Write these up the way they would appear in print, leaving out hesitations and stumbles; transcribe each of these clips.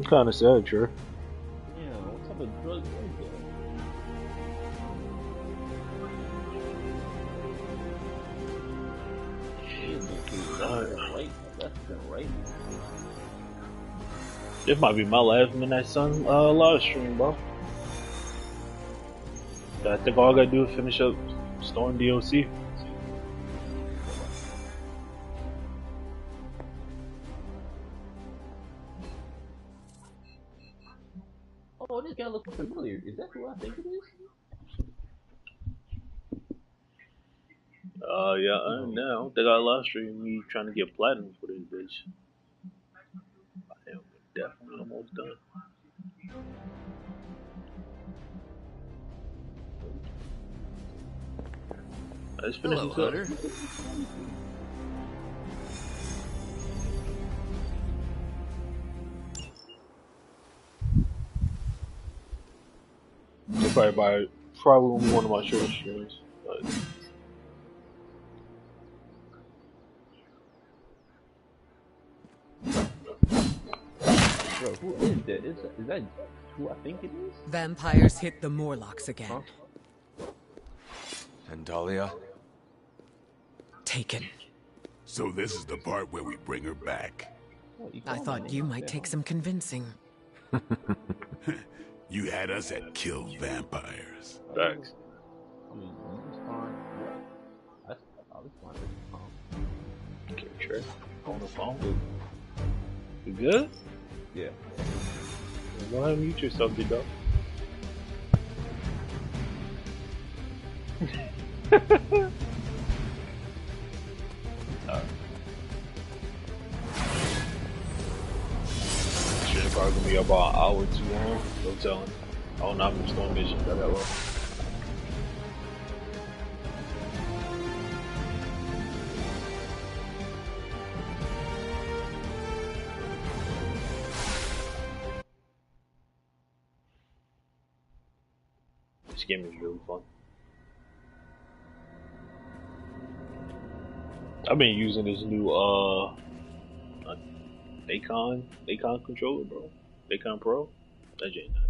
Kind of sad, sure. Yeah, what type of drug is that? Right, left and right. This might be my last Midnight Sun live stream, bro. I think all I gotta do is finish up Storm DLC. Oh, this guy looks familiar. Is that who I think it is? Yeah, no, I don't think I live stream me trying to get platinum for this bitch. I am definitely almost done. I just finished Hello, Hunter. Probably one of my shortest streams. But Bro, who is that? Is that who I think it is? Vampires hit the Morlocks again. Huh? And Dahlia? Taken. So this is the part where we bring her back. Oh, I thought you might take some convincing. You had us at kill vampires. thanks. I mean, you respond. What? I'll respond to the phone. Okay, sure. On the phone. You good? Yeah. Go ahead and mute yourself, big dog. Shit, probably gonna be about an hour or two long. No telling. Oh, not from Storm Mission. Got that low. This game is really fun. I've been using this new Nacon controller, bro. Nacon Pro. That ain't nice.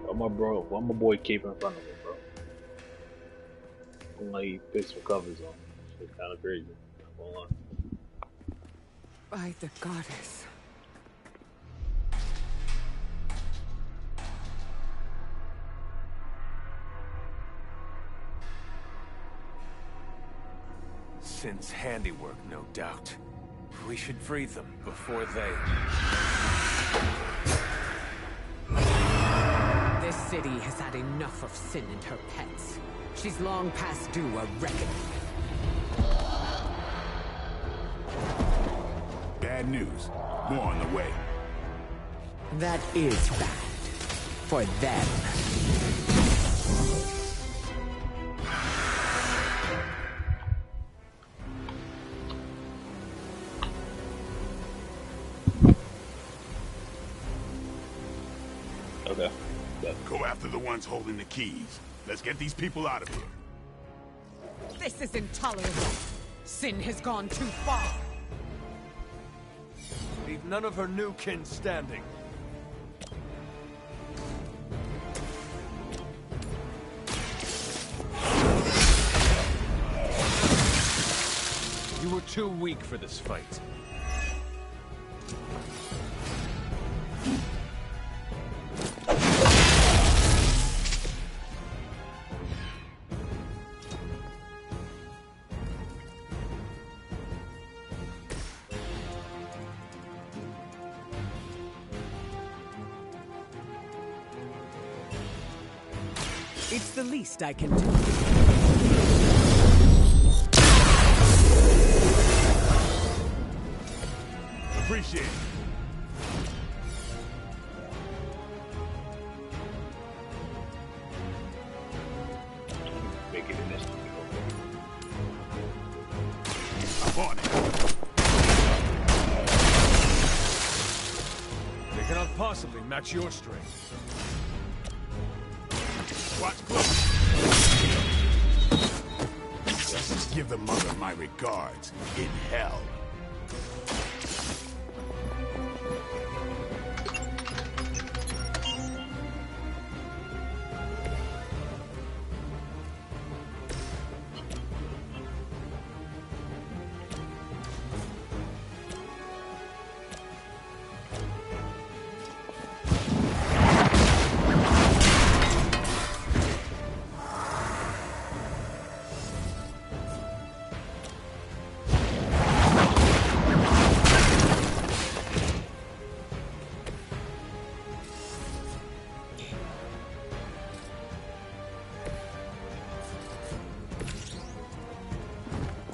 Why my boy keep in front of me, bro? I'm like he put some covers on. It's kind of crazy. Not gonna lie. By the goddess. Sin's handiwork, no doubt. We should free them before they... This city has had enough of Sin and her pets. She's long past due a reckoning. Bad news. More on the way. That is bad. For them. Okay. Go after the ones holding the keys. Let's get these people out of here. This is intolerable. Sin has gone too far. Leave none of her new kin standing. You were too weak for this fight. It's the least I can do. Appreciate it. Make it in this. I'm on it. They cannot possibly match your strength. Watch close. Give the mother my regards in hell.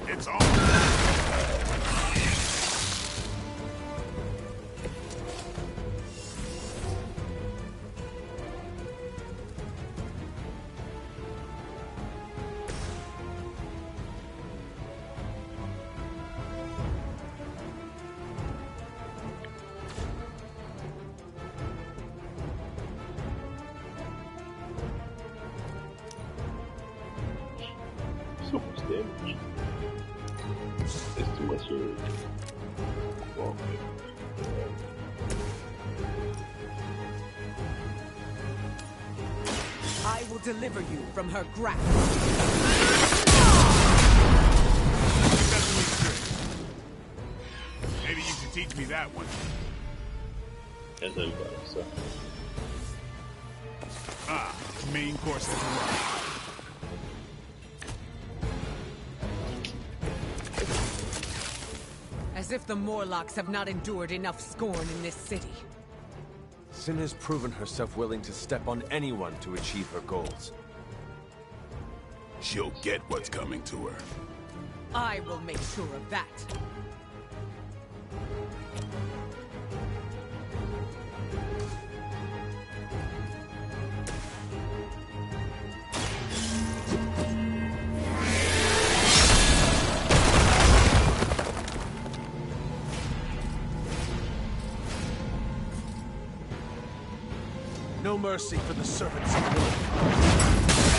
It's on. So much damage. It's too much damage. Well, I will deliver you from her grasp. Sesame Street. Maybe you can teach me that one. that's everybody. So Ah, main course has arrived. As if the Morlocks have not endured enough scorn in this city. Sin has proven herself willing to step on anyone to achieve her goals. She'll get what's coming to her. I will make sure of that. No mercy for the servants of Lilith.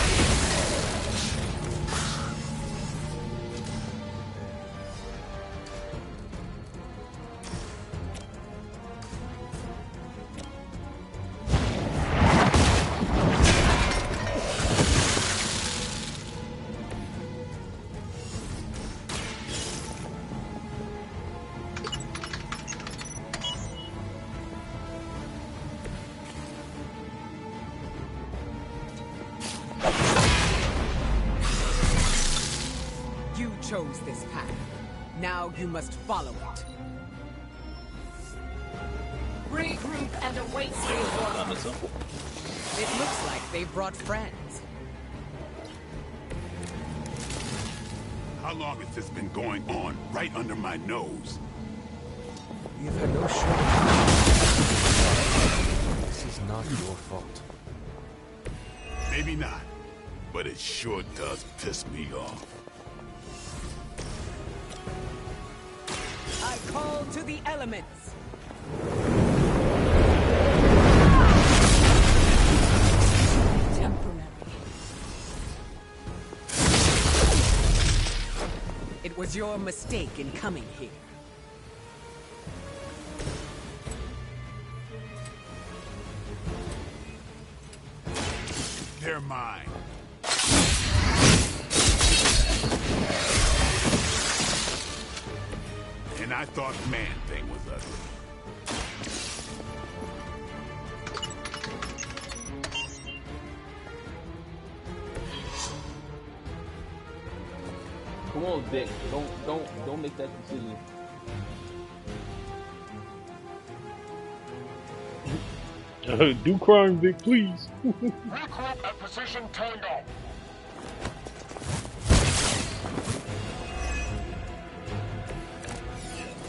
You chose this path. Now you must follow it. Regroup and await kind of simple. It looks like they've brought friends. How long has this been going on right under my nose? You've had no shortage. This is not your fault. Maybe not, but it sure does piss me off. I call to the elements. temporary. It was your mistake in coming here. They're mine. And I thought Man-Thing was ugly. Come on, Vic. Don't make that decision. Do crime, Vic, please. Regroup at position Tango.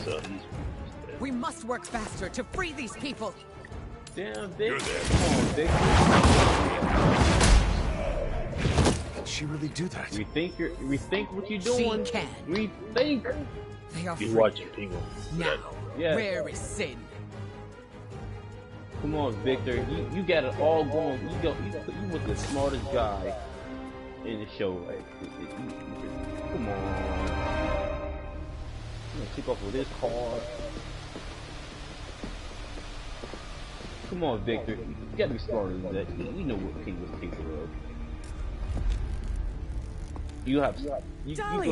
So We must work faster to free these people. Damn, Vic. You're there. Come on, Vic. Did she really do that? Rethink what you're doing. She can. Rethink. They are he's free. watching Penguin. Now, Yeah. where is Sin? Come on, Victor. You got it all going. You was the smartest guy in the show. Like, Come on. I'm gonna kick off with this card. Come on, Victor. You gotta be smarter than that. We know what King was capable of. You gotta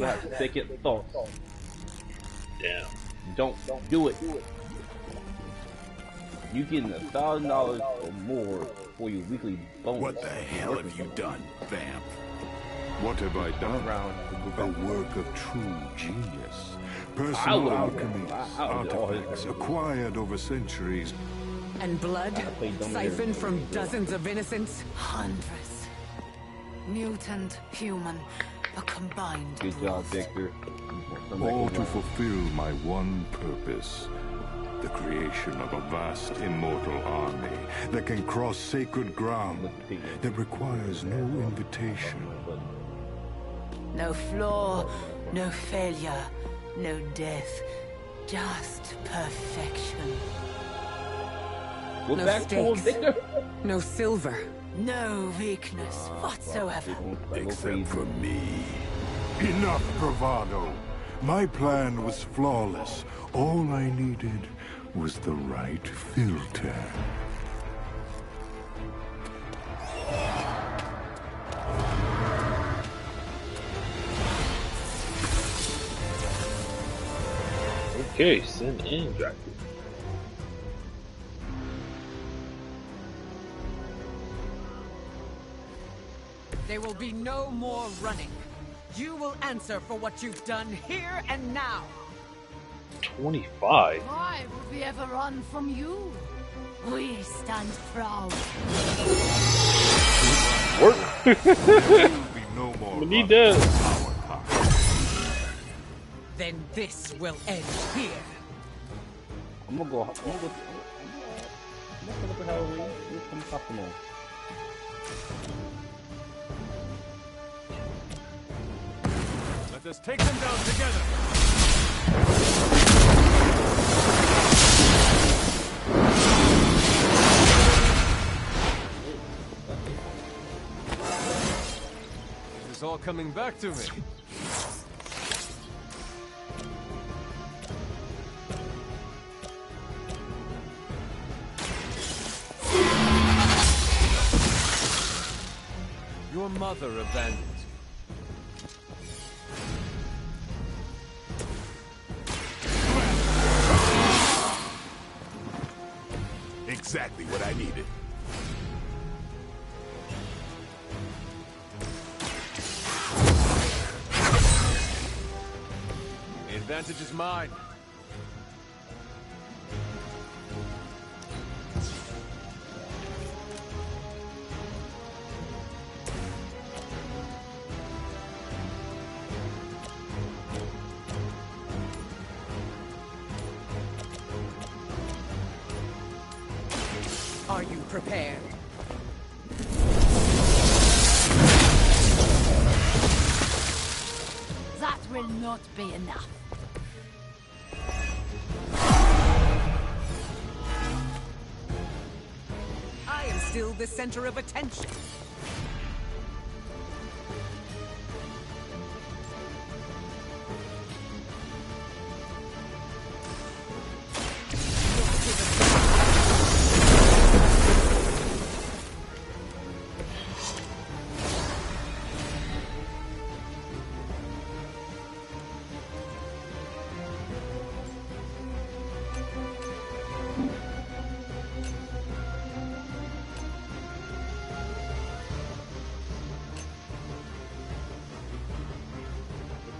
have second thoughts. Damn. Don't do it. You getting $1,000 or more for your weekly bonus. What the hell have you done, vamp? What have I done? A work of true genius. Personal alchemy, artifacts acquired over centuries. And blood siphoned from dozens of innocents? Hundreds. Mutant, human, a combined. Good job, Victor. All to fulfill my one purpose. The creation of a vast immortal army that can cross sacred ground, that requires no invitation. No flaw, no failure, no death. Just perfection. We're No back for stakes. Victor. No silver. No weakness whatsoever. Except for me. Enough bravado. My plan was flawless. All I needed was the right filter. Okay, send in Dracula. There will be no more running. You will answer for what you've done here and now. 25. Why would we ever run from you? We stand proud. Work. Be no more We need that. Then this will end here. I'm gonna go. I'm gonna look at Halloween. We'll come top them all. Let us take them down together. It's all coming back to me. Your mother abandoned you. Exactly what I needed. The advantage is mine. Are you prepared? That will not be enough. I am still the center of attention.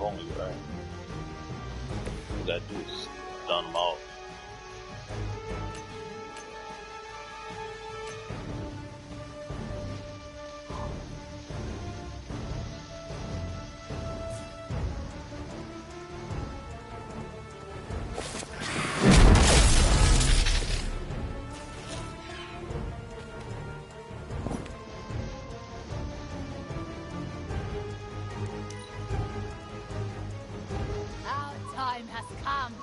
Only right. All we gotta do is stun them off. Our time has come.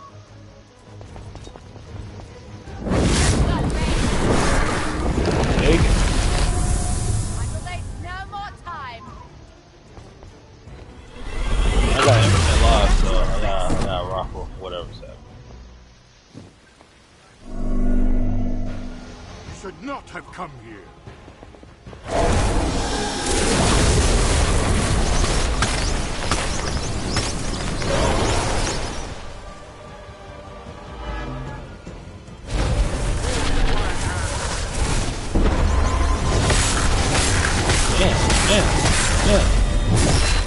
come here.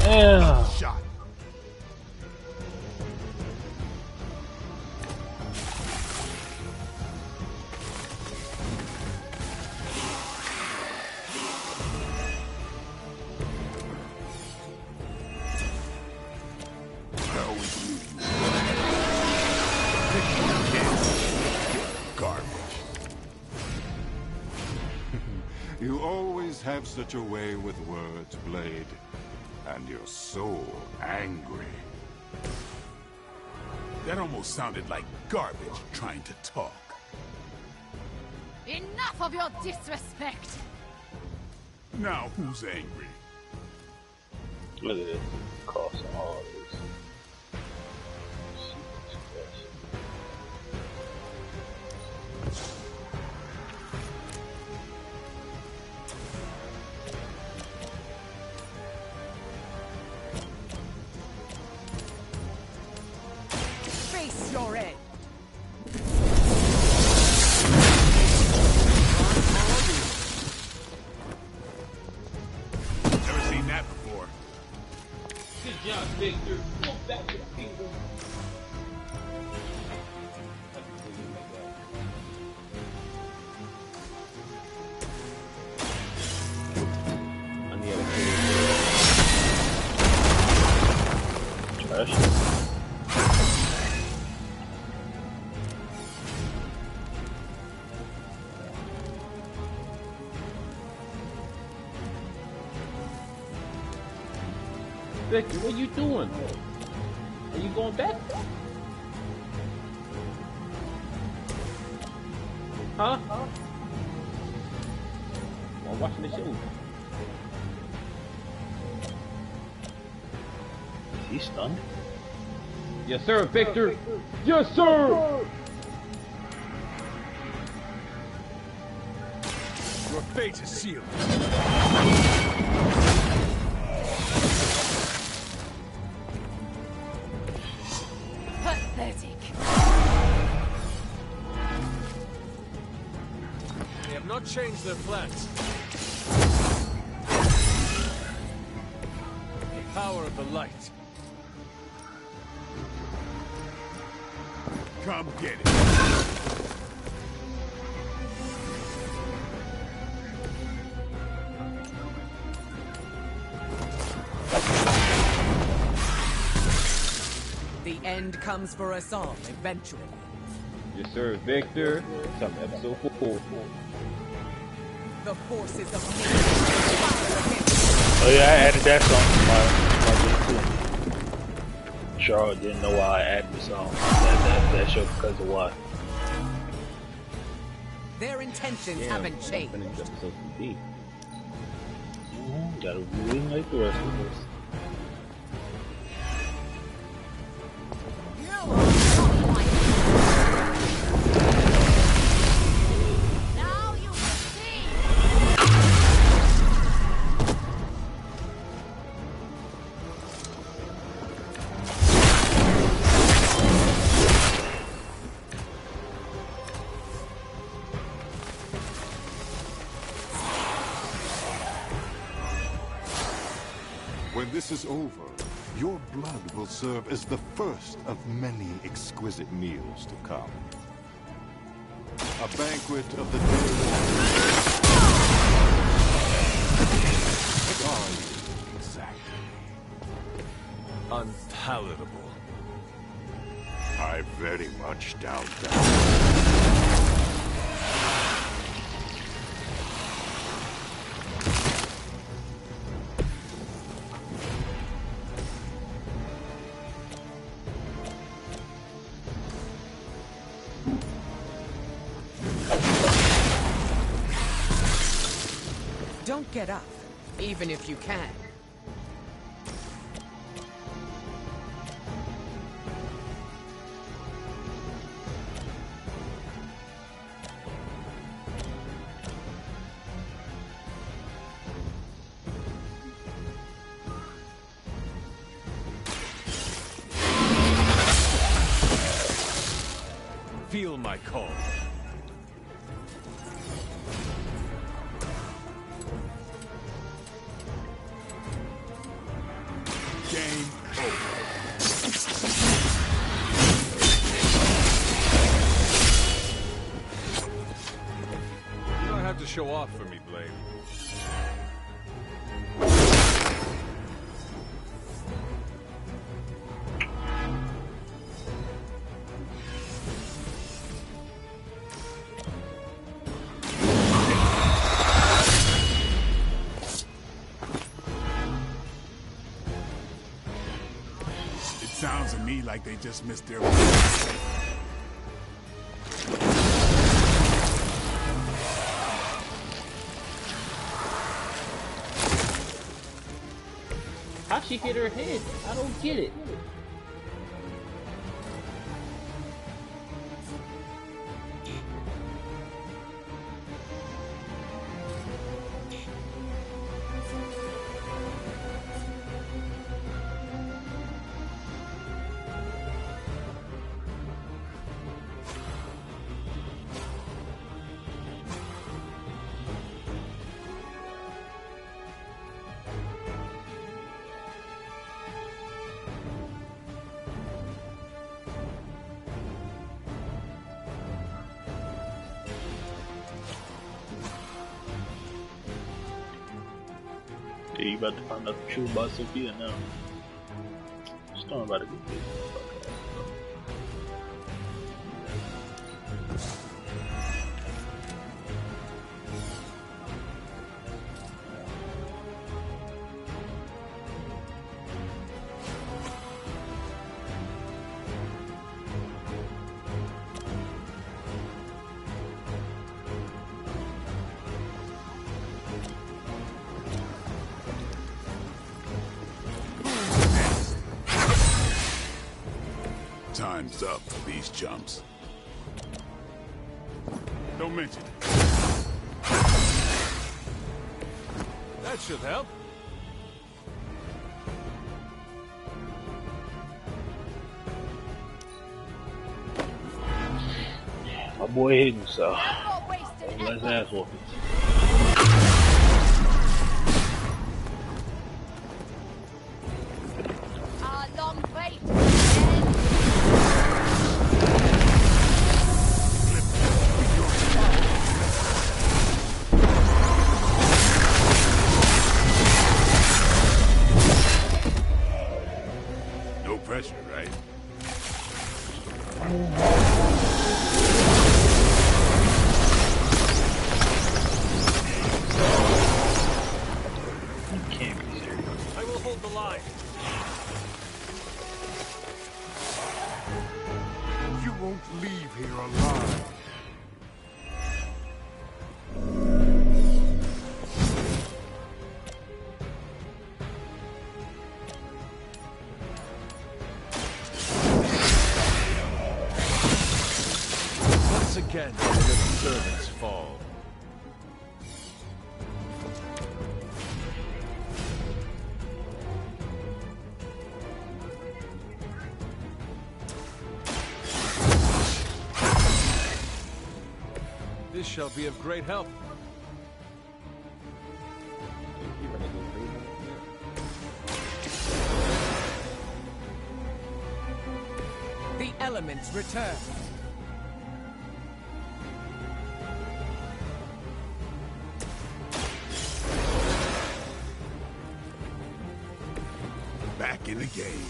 Yeah. Shot. Garbage. You always have such a way with words, Blade. And you're so angry. That almost sounded like garbage trying to talk. Enough of your disrespect! Now who's angry? Look at this. Cost all this. Face your end. Never seen that before. Good job, Victor. Go back to the kingdom. On the other side. Trash. Victor, what are you doing? Are you going back? Huh? I'm watching the show. Is he stunned? Yes, sir, Victor. Yes, sir. Your fate is sealed. Pathetic. They have not changed their plans. The power of the light. Come get it. The end comes for us all eventually. Yes, sir, Victor. Some episode 4. The forces of nature fire against Oh yeah, I added that song to my game too. Charlotte didn't know why I added the song. That show because of why. their intentions haven't changed. Finish episode 2D. Gotta really like the rest of this. You are not my now you will see! When this is over, your blood will serve as the first of many exquisite meals to come. A banquet of the dead. What are you exactly? Unpalatable. I very much doubt that. Don't get up, even if you can. feel my call. Game over. You don't have to show off for me, Blade. Sounds to me like they just missed their... How she hit her head? I don't get it. Yeah, you about to find out the truth about Sophia now. Storm about to get big. Time's up for these chumps. Don't mention it. That should help. My boy hit himself. Not wasting Let's ass whooping. long wait. No pressure, right? You can't be serious. I will hold the line. You won't leave here alive. Once again, the servants fall. This shall be of great help. You gonna do 3 minutes here? The elements return. Back in the game.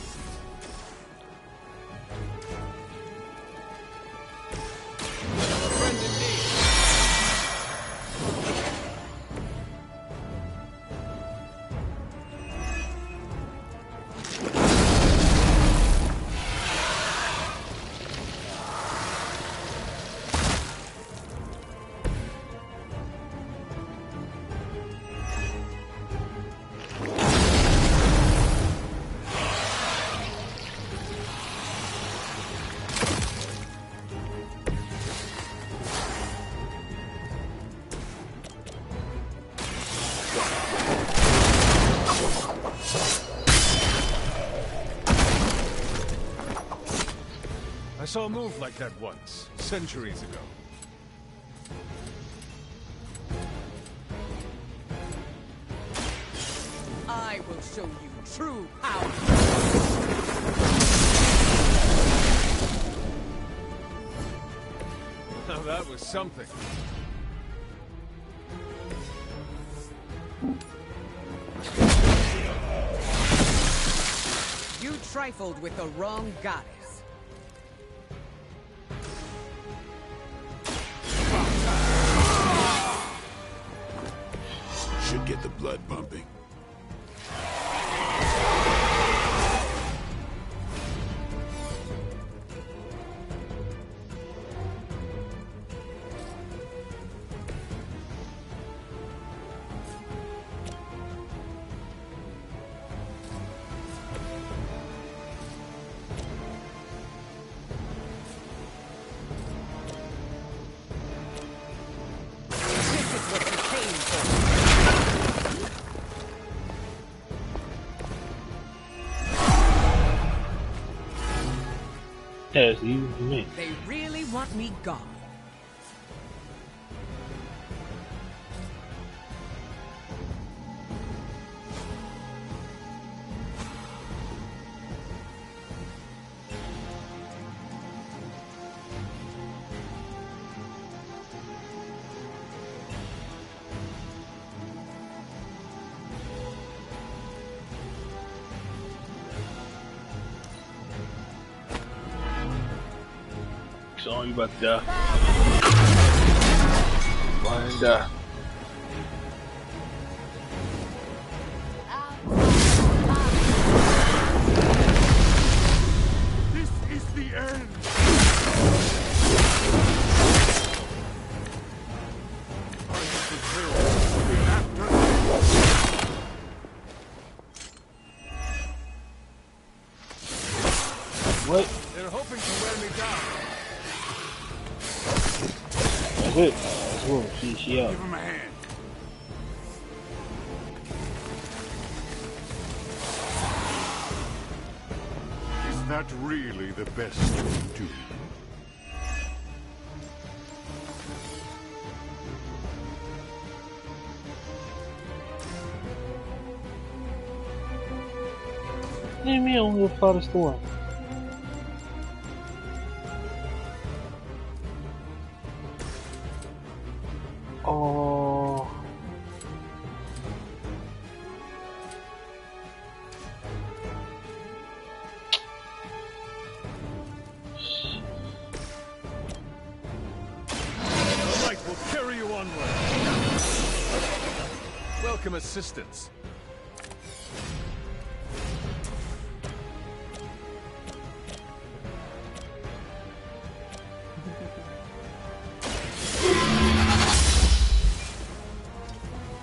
Friend in need. I saw a move like that once. centuries ago. I will show you true power. Now that was something. You trifled with the wrong goddess. Should get the blood pumping. This is what you came for. Yeah, it's easy for me. They really want me gone. So you about to die. Why didn't die? This is the end. What? They're hoping to wear me down. That's it. That's cool. She out. Give him a hand. Is that really the best you can do? Nem meu, eu falo estou. Oh. The light will carry you onward. Welcome assistance.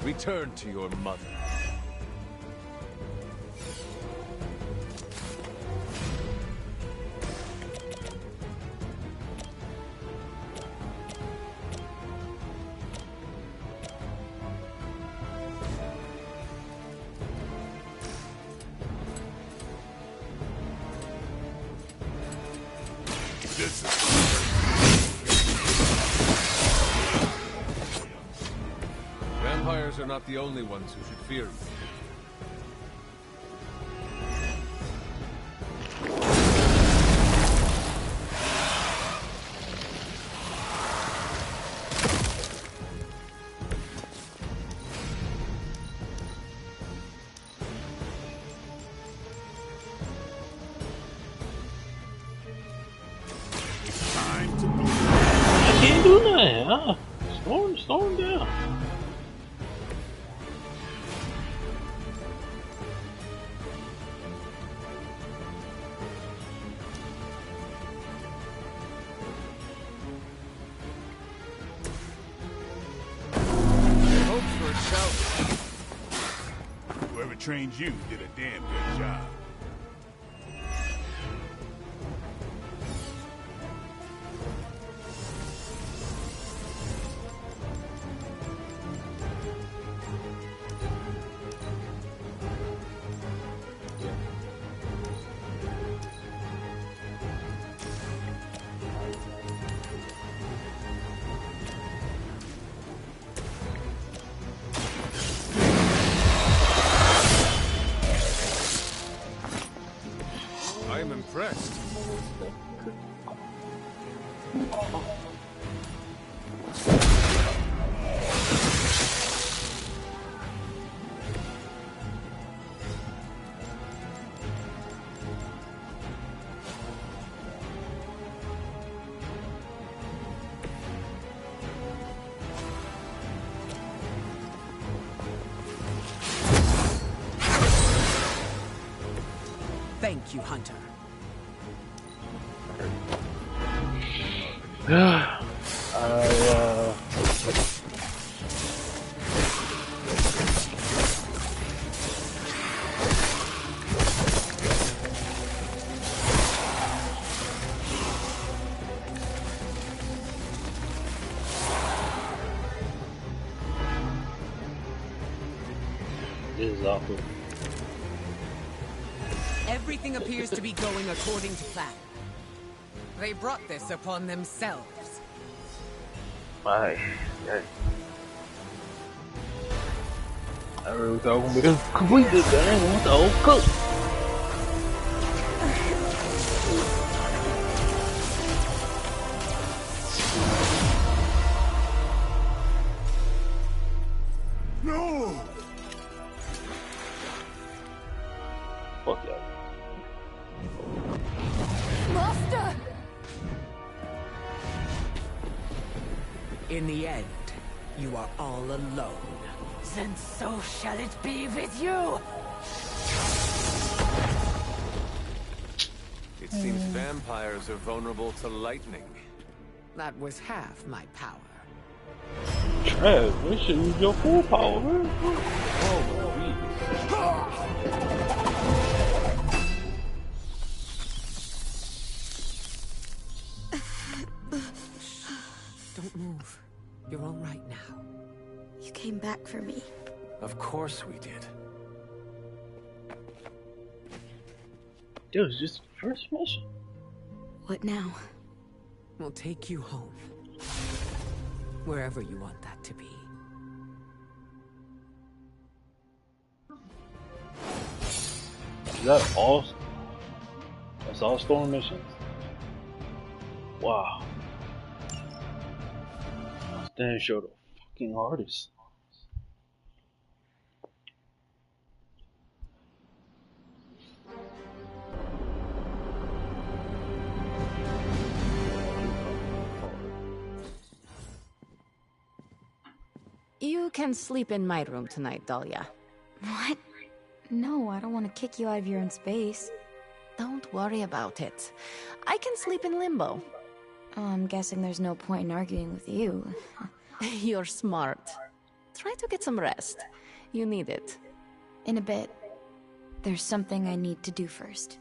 Return to your mother. This is Vampires are not the only ones who should fear you. time to bleed. I can't do nothing. Slow him down. Hopes for a shout. Whoever trained you did a damn good job. impressed. Thank you, Hunter. This is awful. Everything appears to be going according to plan. They brought this upon themselves. I really thought we could complete this thing with the old cook. No! Fuck yeah. Master! In the end, you are all alone. Then so shall it be with you! It seems vampires are vulnerable to lightning. That was half my power. Trav, you should use your full power, man. Oh, Don't move. You're all right now. You came back for me. Of course we did. Dude, it's just the first mission. What now? We'll take you home. Wherever you want that to be. Is that all? That's all storm missions? Wow. Then show the fucking hardest. You can sleep in my room tonight, Dahlia. What? No, I don't want to kick you out of your own space. Don't worry about it. I can sleep in limbo. Oh, I'm guessing there's no point in arguing with you. You're smart. Try to get some rest. You need it. In a bit. There's something I need to do first.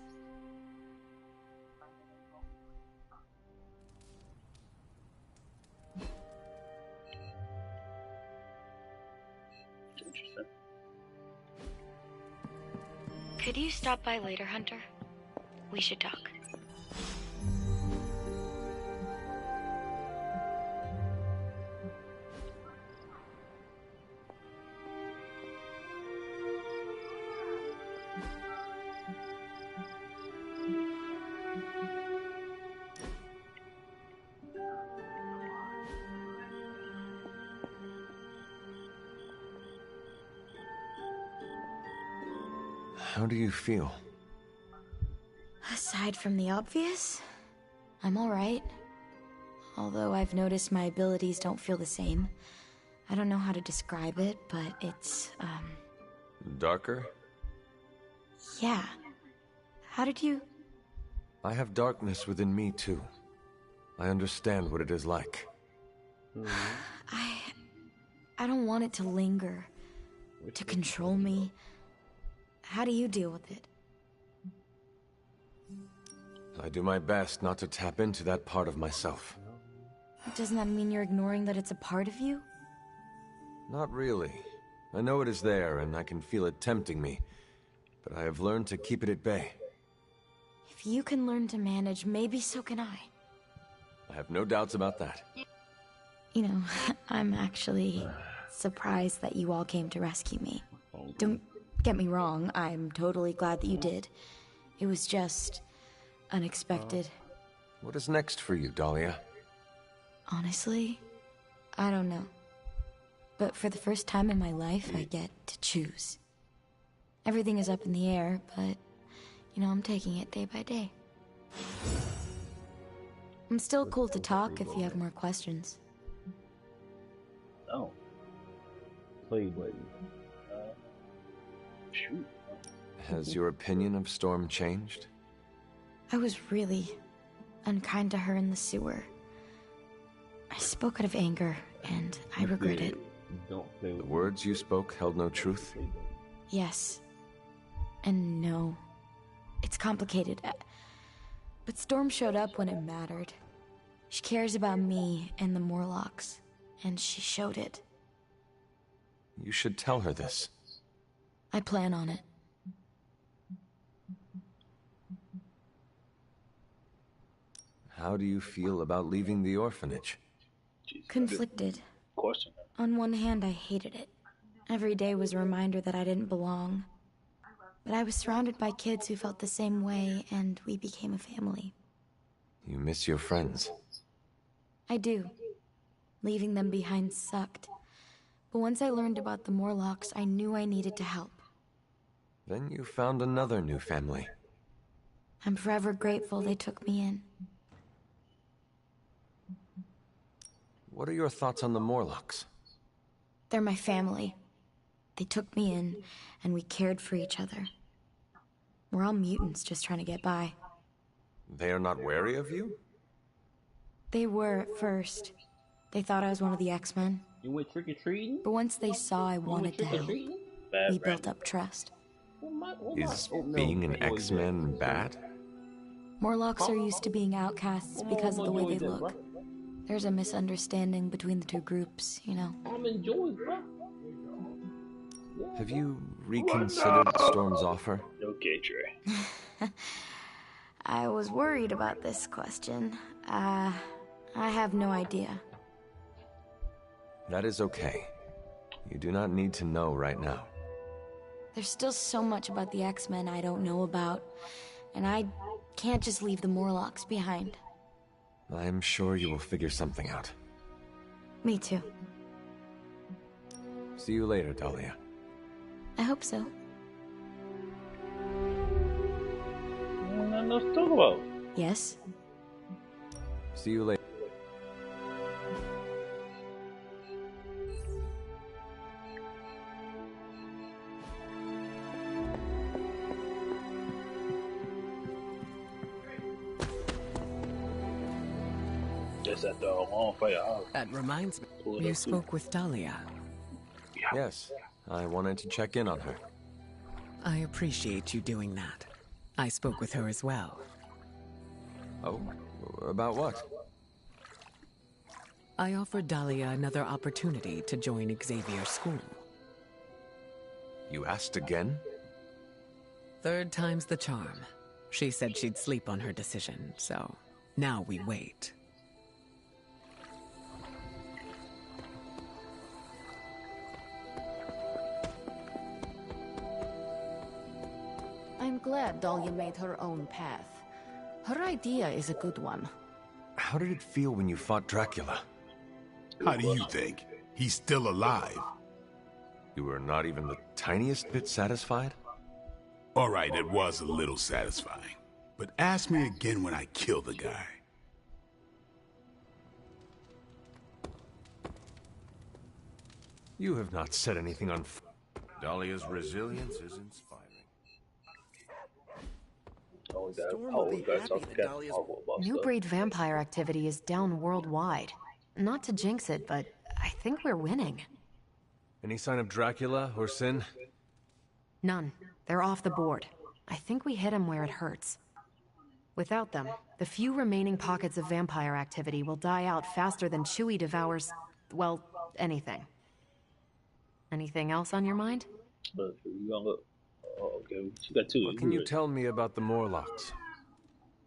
Interesting. Could you stop by later, Hunter? We should talk. How do you feel? Aside from the obvious, I'm alright. Although I've noticed my abilities don't feel the same. I don't know how to describe it, but it's, Darker? yeah. How did you... I have darkness within me, too. I understand what it is like. I don't want it to linger, to control me. How do you deal with it? I do my best not to tap into that part of myself. Doesn't that mean you're ignoring that it's a part of you? Not really. I know it is there, and I can feel it tempting me. But I have learned to keep it at bay. If you can learn to manage, maybe so can I. I have no doubts about that. You know, I'm actually surprised that you all came to rescue me. Don't get me wrong, I'm totally glad that you did. It was just... unexpected. What is next for you, Dahlia? Honestly, I don't know. But for the first time in my life, I get to choose. Everything is up in the air, but, you know, I'm taking it day by day. I'm still cool to talk if you have more questions. Oh. Play button. Shoot. Has your opinion of Storm changed? I was really unkind to her in the sewer. I spoke out of anger, and I regret it. The words you spoke held no truth? Yes. And no. It's complicated. But Storm showed up when it mattered. She cares about me and the Morlocks, and she showed it. You should tell her this. I plan on it. How do you feel about leaving the orphanage? Conflicted. Question. On one hand, I hated it. Every day was a reminder that I didn't belong. But I was surrounded by kids who felt the same way, and we became a family. You miss your friends. I do. Leaving them behind sucked. But once I learned about the Morlocks, I knew I needed to help. Then you found another new family. I'm forever grateful they took me in. What are your thoughts on the Morlocks? They're my family. They took me in, and we cared for each other. We're all mutants just trying to get by. They are not wary of you? They were at first. They thought I was one of the X-Men. You went trick-or-treating? But once they saw I wanted to help, we built up trust. Is being an X-Men bad? Morlocks are used to being outcasts because of the way they look. There's a misunderstanding between the two groups, you know. I'm enjoying, bro. Have you reconsidered Storm's offer? Okay, Trey. I was worried about this question. I have no idea. That is okay. You do not need to know right now. There's still so much about the X-Men I don't know about, and I can't just leave the Morlocks behind. I am sure you will figure something out. Me too. See you later, Dahlia. I hope so. Nothing else to talk about. Yes? See you later. Just at the long fire. That reminds me, you spoke with Dahlia. Yes, I wanted to check in on her. I appreciate you doing that. I spoke with her as well. Oh? About what? I offered Dahlia another opportunity to join Xavier's school. You asked again? Third time's the charm. She said she'd sleep on her decision, so now we wait. I'm glad Dahlia made her own path. Her idea is a good one. How did it feel when you fought Dracula? How do you think? He's still alive. You were not even the tiniest bit satisfied? Alright, it was a little satisfying. But ask me again when I kill the guy. You have not said anything on... Dahlia's resilience is inspiring. New breed vampire activity is down worldwide. Not to jinx it, but I think we're winning. Any sign of Dracula or Sin? None. They're off the board. I think we hit him where it hurts. Without them, the few remaining pockets of vampire activity will die out faster than Chewie devours, well, anything. Anything else on your mind? Okay, she got two. What can you tell me about the Morlocks?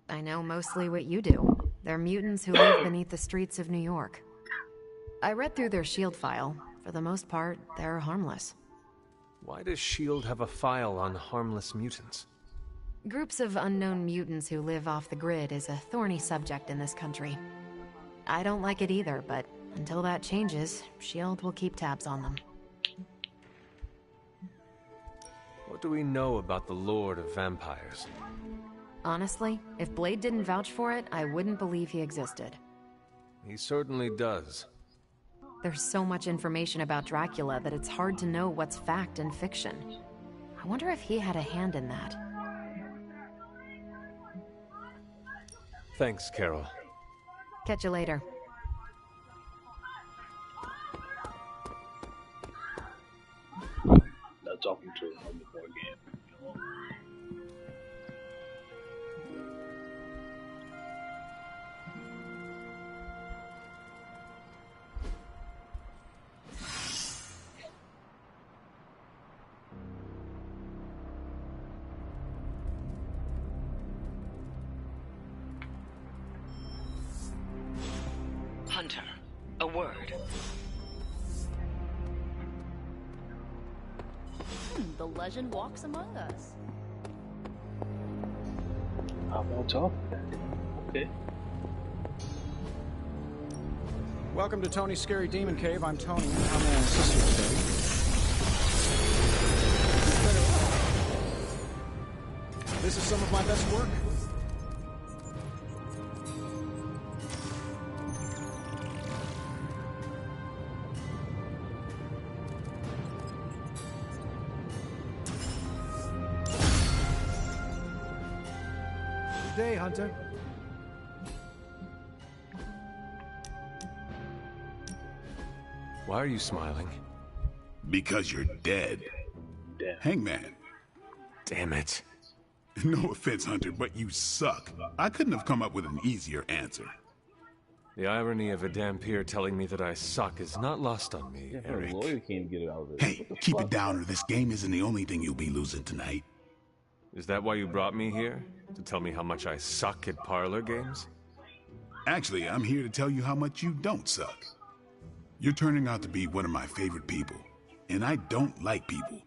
I know mostly what you do. They're mutants who live beneath the streets of New York. I read through their shield file. For the most part, they're harmless. Why does S.H.I.E.L.D. have a file on harmless mutants? Groups of unknown mutants who live off the grid is a thorny subject in this country. I don't like it either, but until that changes, S.H.I.E.L.D. will keep tabs on them. What do we know about the Lord of Vampires? Honestly, if Blade didn't vouch for it, I wouldn't believe he existed. He certainly does. There's so much information about Dracula that it's hard to know what's fact and fiction. I wonder if he had a hand in that. Thanks, Carol. Catch you later. Not talking to him before again. Hunter, a word. The legend walks among us. I won't talk. Okay. Welcome to Tony's Scary Demon Cave. I'm Tony. I'm an assistant today. This is some of my best work. Good day, Hunter. Why are you smiling? Because you're dead. Damn. Hangman. Damn it. No offense, Hunter, but you suck. I couldn't have come up with an easier answer. The irony of a Dhampir telling me that I suck is not lost on me, Yeah, her Eric. lawyer can't get it out of it. Hey, keep it down or this game isn't the only thing you'll be losing tonight. Is that why you brought me here? To tell me how much I suck at parlor games? Actually, I'm here to tell you how much you don't suck. You're turning out to be one of my favorite people, and I don't like people.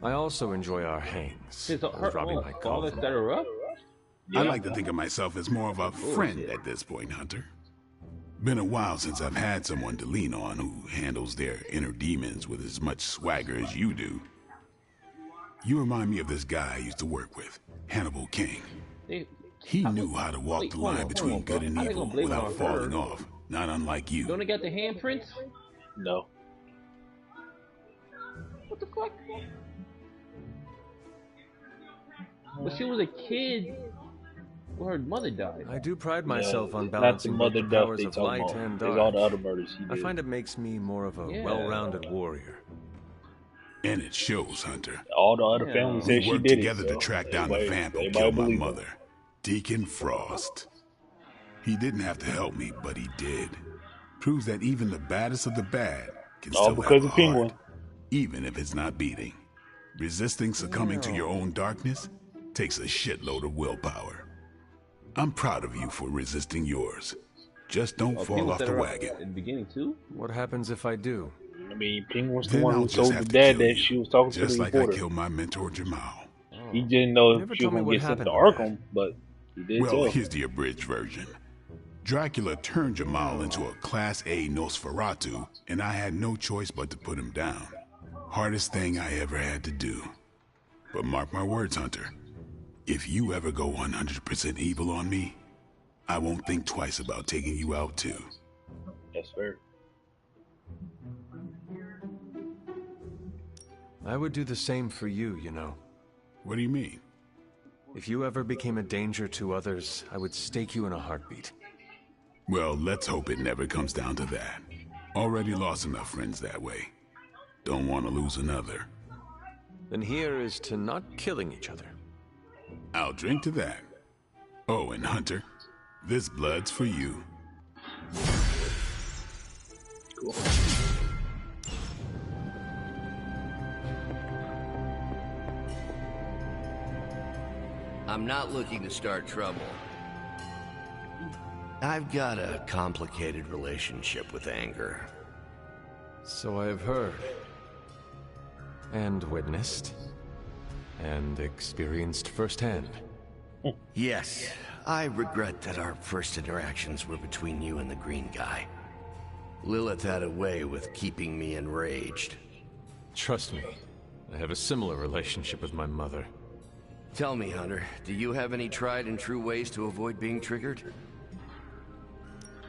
I also enjoy our hangs. Is I was robbing my father golf. set her up? I like to think of myself as more of a friend at this point, Hunter. Been a while since I've had someone to lean on who handles their inner demons with as much swagger as you do. You remind me of this guy I used to work with, Hannibal King. He knew how to walk the line between good and evil without falling off, not unlike you. Don't it got the handprints? No. What the fuck? But she was a kid when her mother died. I do pride myself on not the balancing both mother the death powers they of talking light about. and There's dark. all the other murders he I did. find it makes me more of a well-rounded warrior. And it shows, Hunter. All the other families said We she worked did together it, to so track down the everybody- vamp who everybody killed my believe her. mother, Deacon Frost. He didn't have to help me, but he did. Proves that even the baddest of the bad can All still because have a of Penguin. heart, even if it's not beating. Resisting succumbing to your own darkness takes a shitload of willpower. I'm proud of you for resisting yours. Just don't fall off the wagon. In the beginning too? What happens if I do? I mean, Penguin's the Then one I'll who just told the have to dad kill that you, she was talking to just the like I reporter. killed my mentor Jamal. He didn't know You if never she was told me going to what get sent to happened Arkham, but he did Well, tell. here's the abridged version. Dracula turned Jamal into a Class A Nosferatu, and I had no choice but to put him down. Hardest thing I ever had to do. But mark my words, Hunter. If you ever go 100% evil on me, I won't think twice about taking you out too. That's fair. I would do the same for you, you know. What do you mean? If you ever became a danger to others, I would stake you in a heartbeat. Well, let's hope it never comes down to that. Already lost enough friends that way. Don't want to lose another. Then here is to not killing each other. I'll drink to that. Oh, and Hunter, this blood's for you. Cool. I'm not looking to start trouble. I've got a complicated relationship with anger. So I have heard. And witnessed. And experienced firsthand. Yes, I regret that our first interactions were between you and the green guy. Lilith had a way with keeping me enraged. Trust me, I have a similar relationship with my mother. Tell me, Hunter, do you have any tried and true ways to avoid being triggered?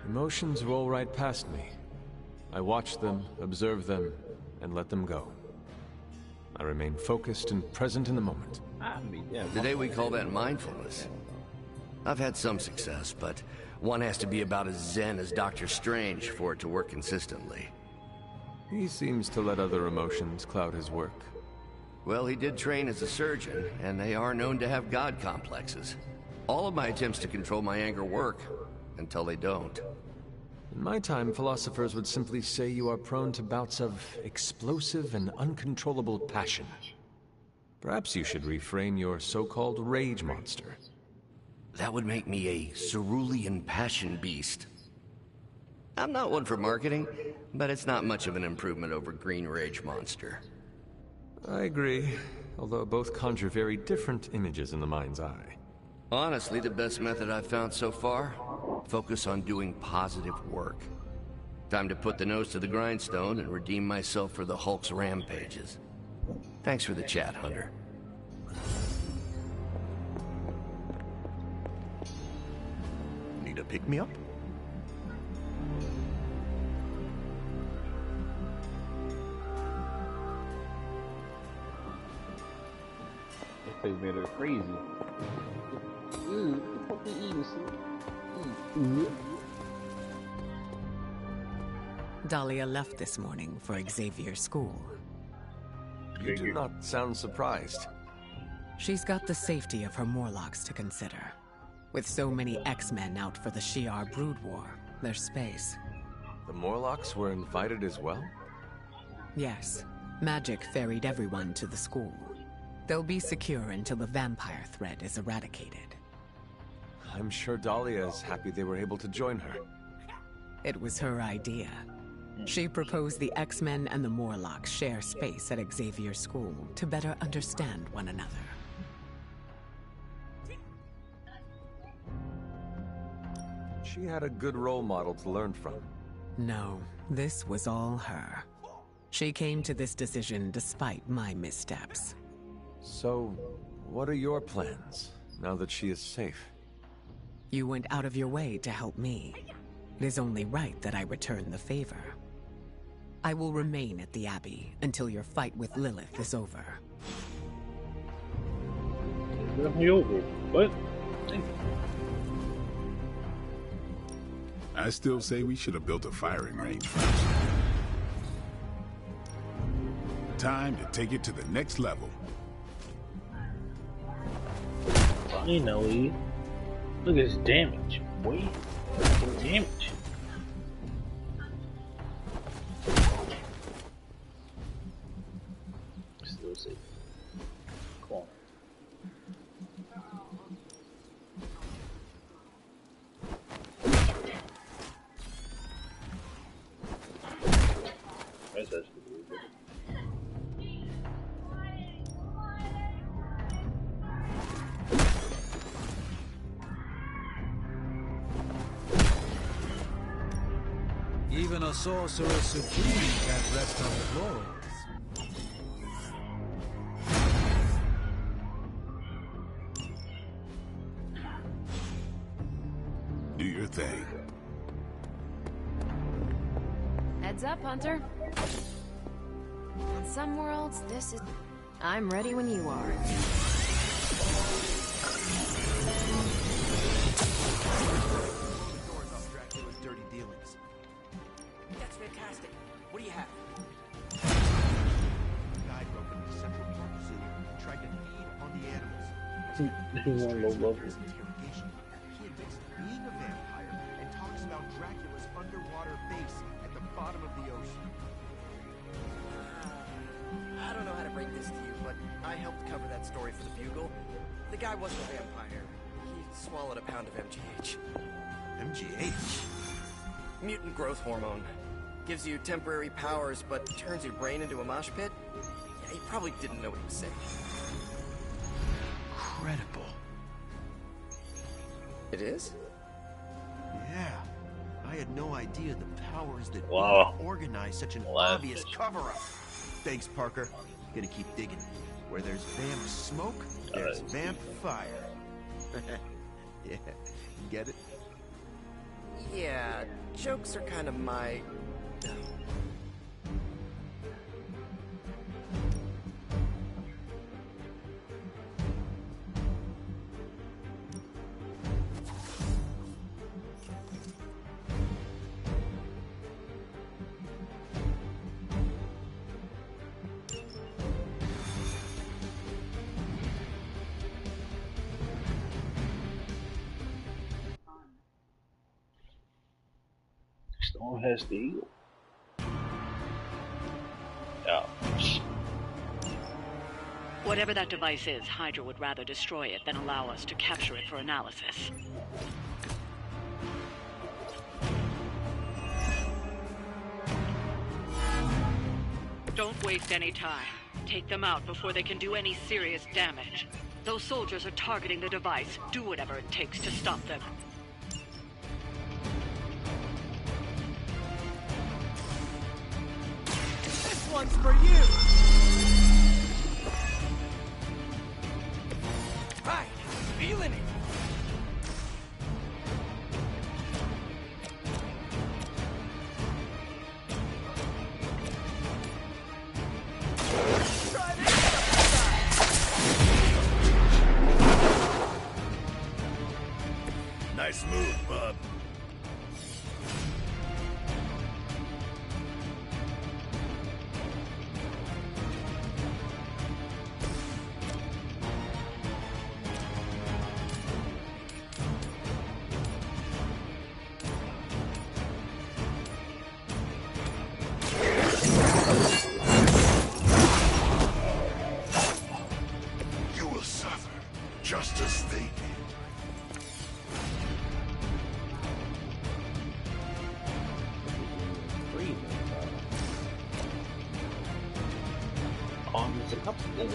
Emotions roll right past me. I watch them, observe them, and let them go. I remain focused and present in the moment. Today we call that mindfulness. I've had some success, but one has to be about as zen as Doctor Strange for it to work consistently. He seems to let other emotions cloud his work. Well, he did train as a surgeon, and they are known to have god complexes. All of my attempts to control my anger work, until they don't. In my time, philosophers would simply say you are prone to bouts of explosive and uncontrollable passion. Perhaps you should reframe your so-called rage monster. That would make me a cerulean passion beast. I'm not one for marketing, but it's not much of an improvement over Green Rage Monster. I agree, although both conjure very different images in the mind's eye. Honestly, the best method I've found so far? Focus on doing positive work. Time to put the nose to the grindstone and redeem myself for the Hulk's rampages. Thanks for the chat, Hunter. Need a pick-me-up? This place made her crazy. What the fuck you eating, Dahlia left this morning for Xavier's school. You do not sound surprised. She's got the safety of her Morlocks to consider. With so many X-Men out for the Shi'ar Brood War, there's space. The Morlocks were invited as well? Yes. Magic ferried everyone to the school. They'll be secure until the vampire threat is eradicated. I'm sure Dahlia is happy they were able to join her. It was her idea. She proposed the X-Men and the Morlocks share space at Xavier's school to better understand one another. She had a good role model to learn from. No, this was all her. She came to this decision despite my missteps. So, what are your plans, now that she is safe? You went out of your way to help me. It is only right that I return the favor. I will remain at the Abbey until your fight with Lilith is over. Definitely over, but I still say we should have built a firing range first. Time to take it to the next level. Finally, look at his damage. Boy, damage. Still safe. Corner. That's actually really good. Even a sorcerer supreme can't rest on the laurels. Do your thing. Heads up, Hunter. In some worlds, this is... I'm ready when you are. Dracula's dirty dealings. That's fantastic. What do you have? The guy broke into the Central Park Zoo and tried to feed on the animals. He won low level. Interrogation. He admits to being a vampire and talks about Dracula's underwater base at the bottom of the ocean. I don't know how to break this to you, but I helped cover that story for the Bugle. The guy wasn't a vampire. He swallowed a pound of MGH. MGH? Mutant growth hormone. Gives you temporary powers, but turns your brain into a mosh pit? Yeah, he probably didn't know what he was saying. Incredible. It is? Yeah. I had no idea the powers that organize such an obvious cover-up. Thanks, Parker. Gonna keep digging. Where there's vamp smoke, there's vamp fire. Yeah, get it? Yeah, jokes are kind of my... Storm has the eagle. Yeah. Whatever that device is, Hydra would rather destroy it than allow us to capture it for analysis. Don't waste any time. Take them out before they can do any serious damage. Those soldiers are targeting the device. Do whatever it takes to stop them. This one's for you! Right, feeling it! Nice move, bub. You will suffer, just as they did. There's a couple things.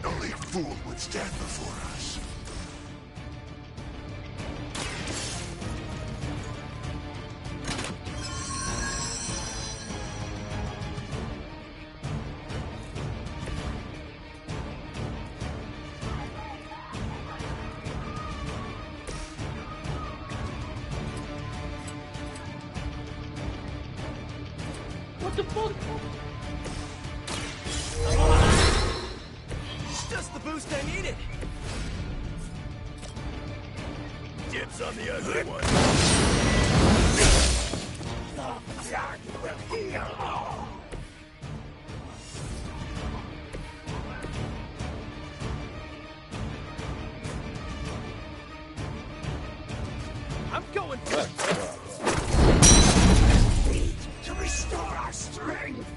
Only a fool would stand before us. What the fuck? Just the boost I needed. Dibs on the ugly one. I'm going To restore our strength.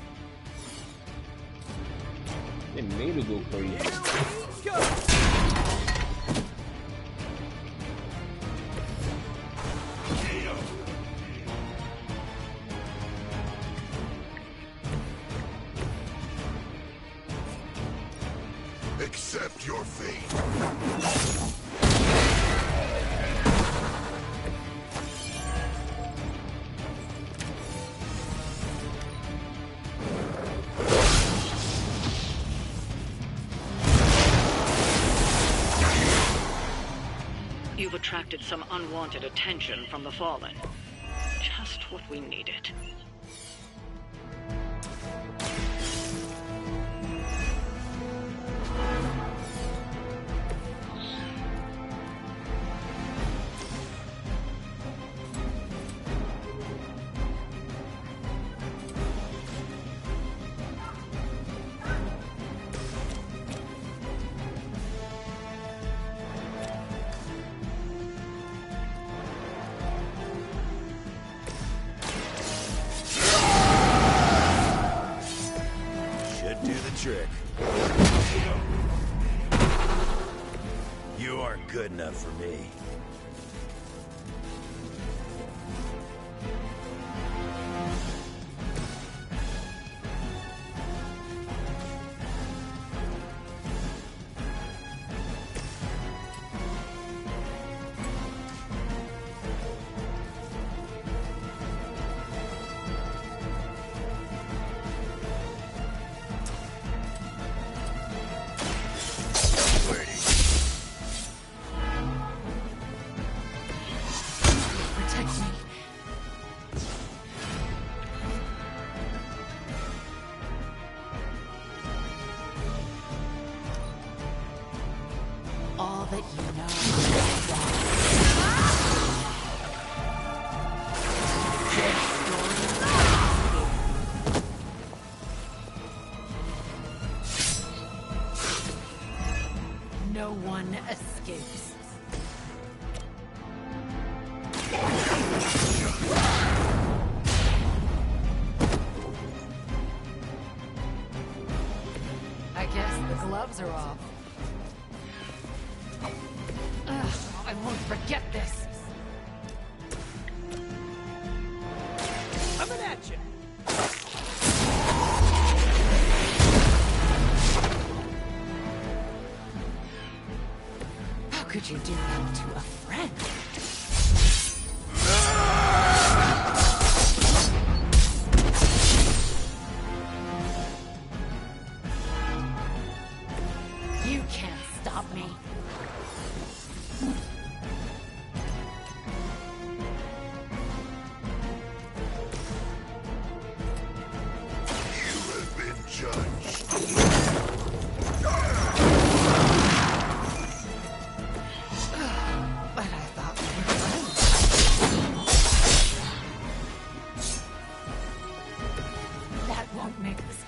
They made me go crazy. Accept your fate. You've attracted some unwanted attention from the Fallen. Just what we needed. trick. You aren't good enough for me. All that you know. No one escapes. I guess the gloves are off. I won't forget this. Coming at you. How could you do that to a friend? You can't stop me.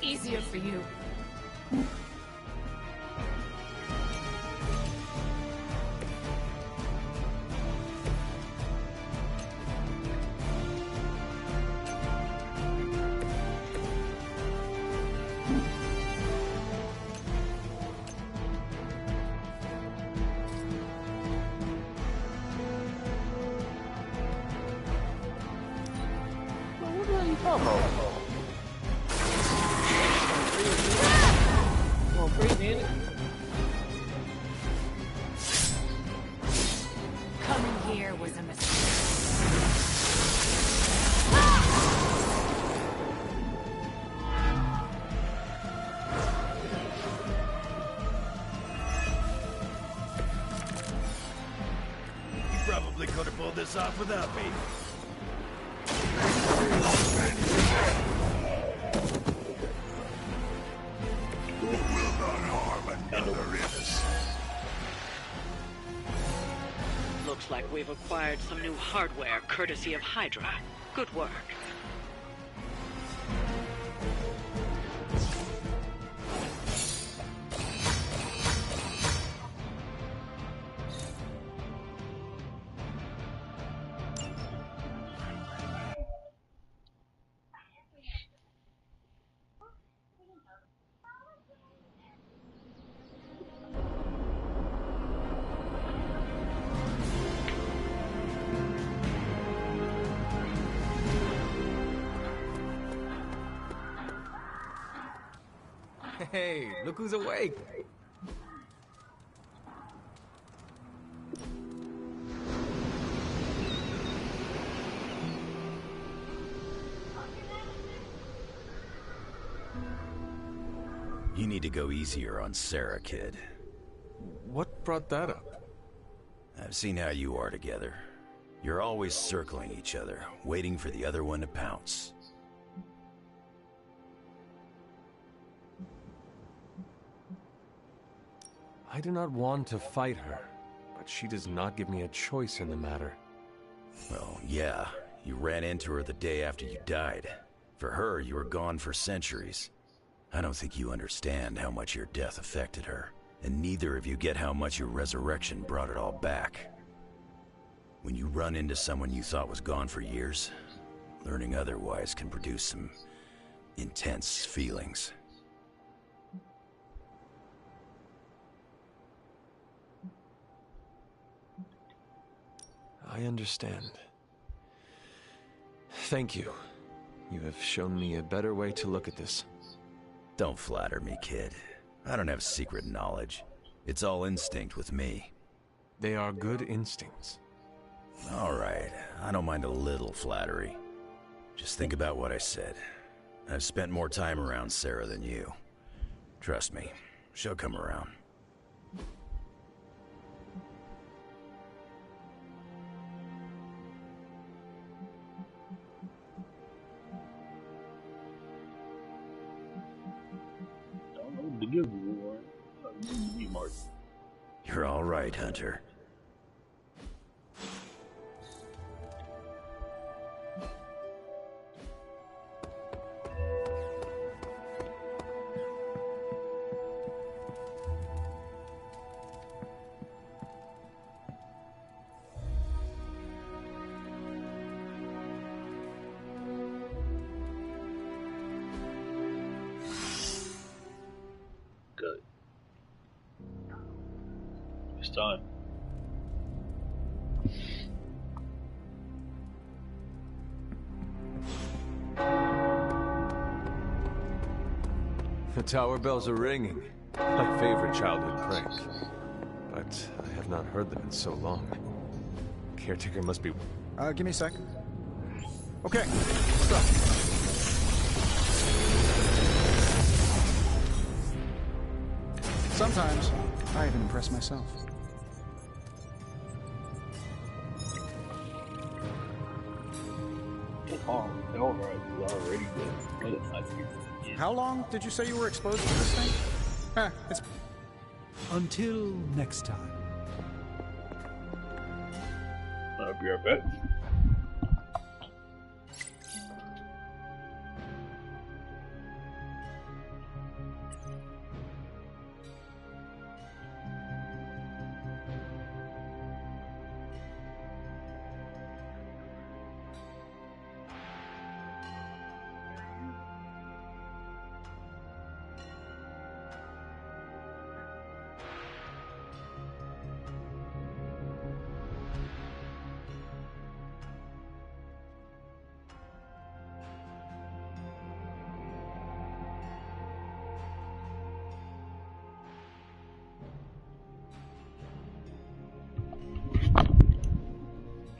Easier for you. What are you talking about? Coming here was a mistake. You probably could have pulled this off without me. Looks like we've acquired some new hardware courtesy of Hydra. Good work. Hey, look who's awake! You need to go easier on Sarah, kid. What brought that up? I've seen how you are together. You're always circling each other, waiting for the other one to pounce. I do not want to fight her, but she does not give me a choice in the matter. Well, yeah, you ran into her the day after you died. For her, you were gone for centuries. I don't think you understand how much your death affected her, and neither of you get how much your resurrection brought it all back. When you run into someone you thought was gone for years, learning otherwise can produce some intense feelings. I understand. Thank you. You have shown me a better way to look at this. Don't flatter me, kid. I don't have secret knowledge. It's all instinct with me. They are good instincts. All right, I don't mind a little flattery. Just think about what I said. I've spent more time around Sarah than you. Trust me, she'll come around. Don't know to give you one. You're all right, Hunter. Good. It's time. The tower bells are ringing. My favorite childhood prank. But I have not heard them in so long. Caretaker must be... Give me a sec. Okay, what's up? Sometimes, I even impress myself. How long did you say you were exposed to this thing? It's... Until next time. I'll be right back.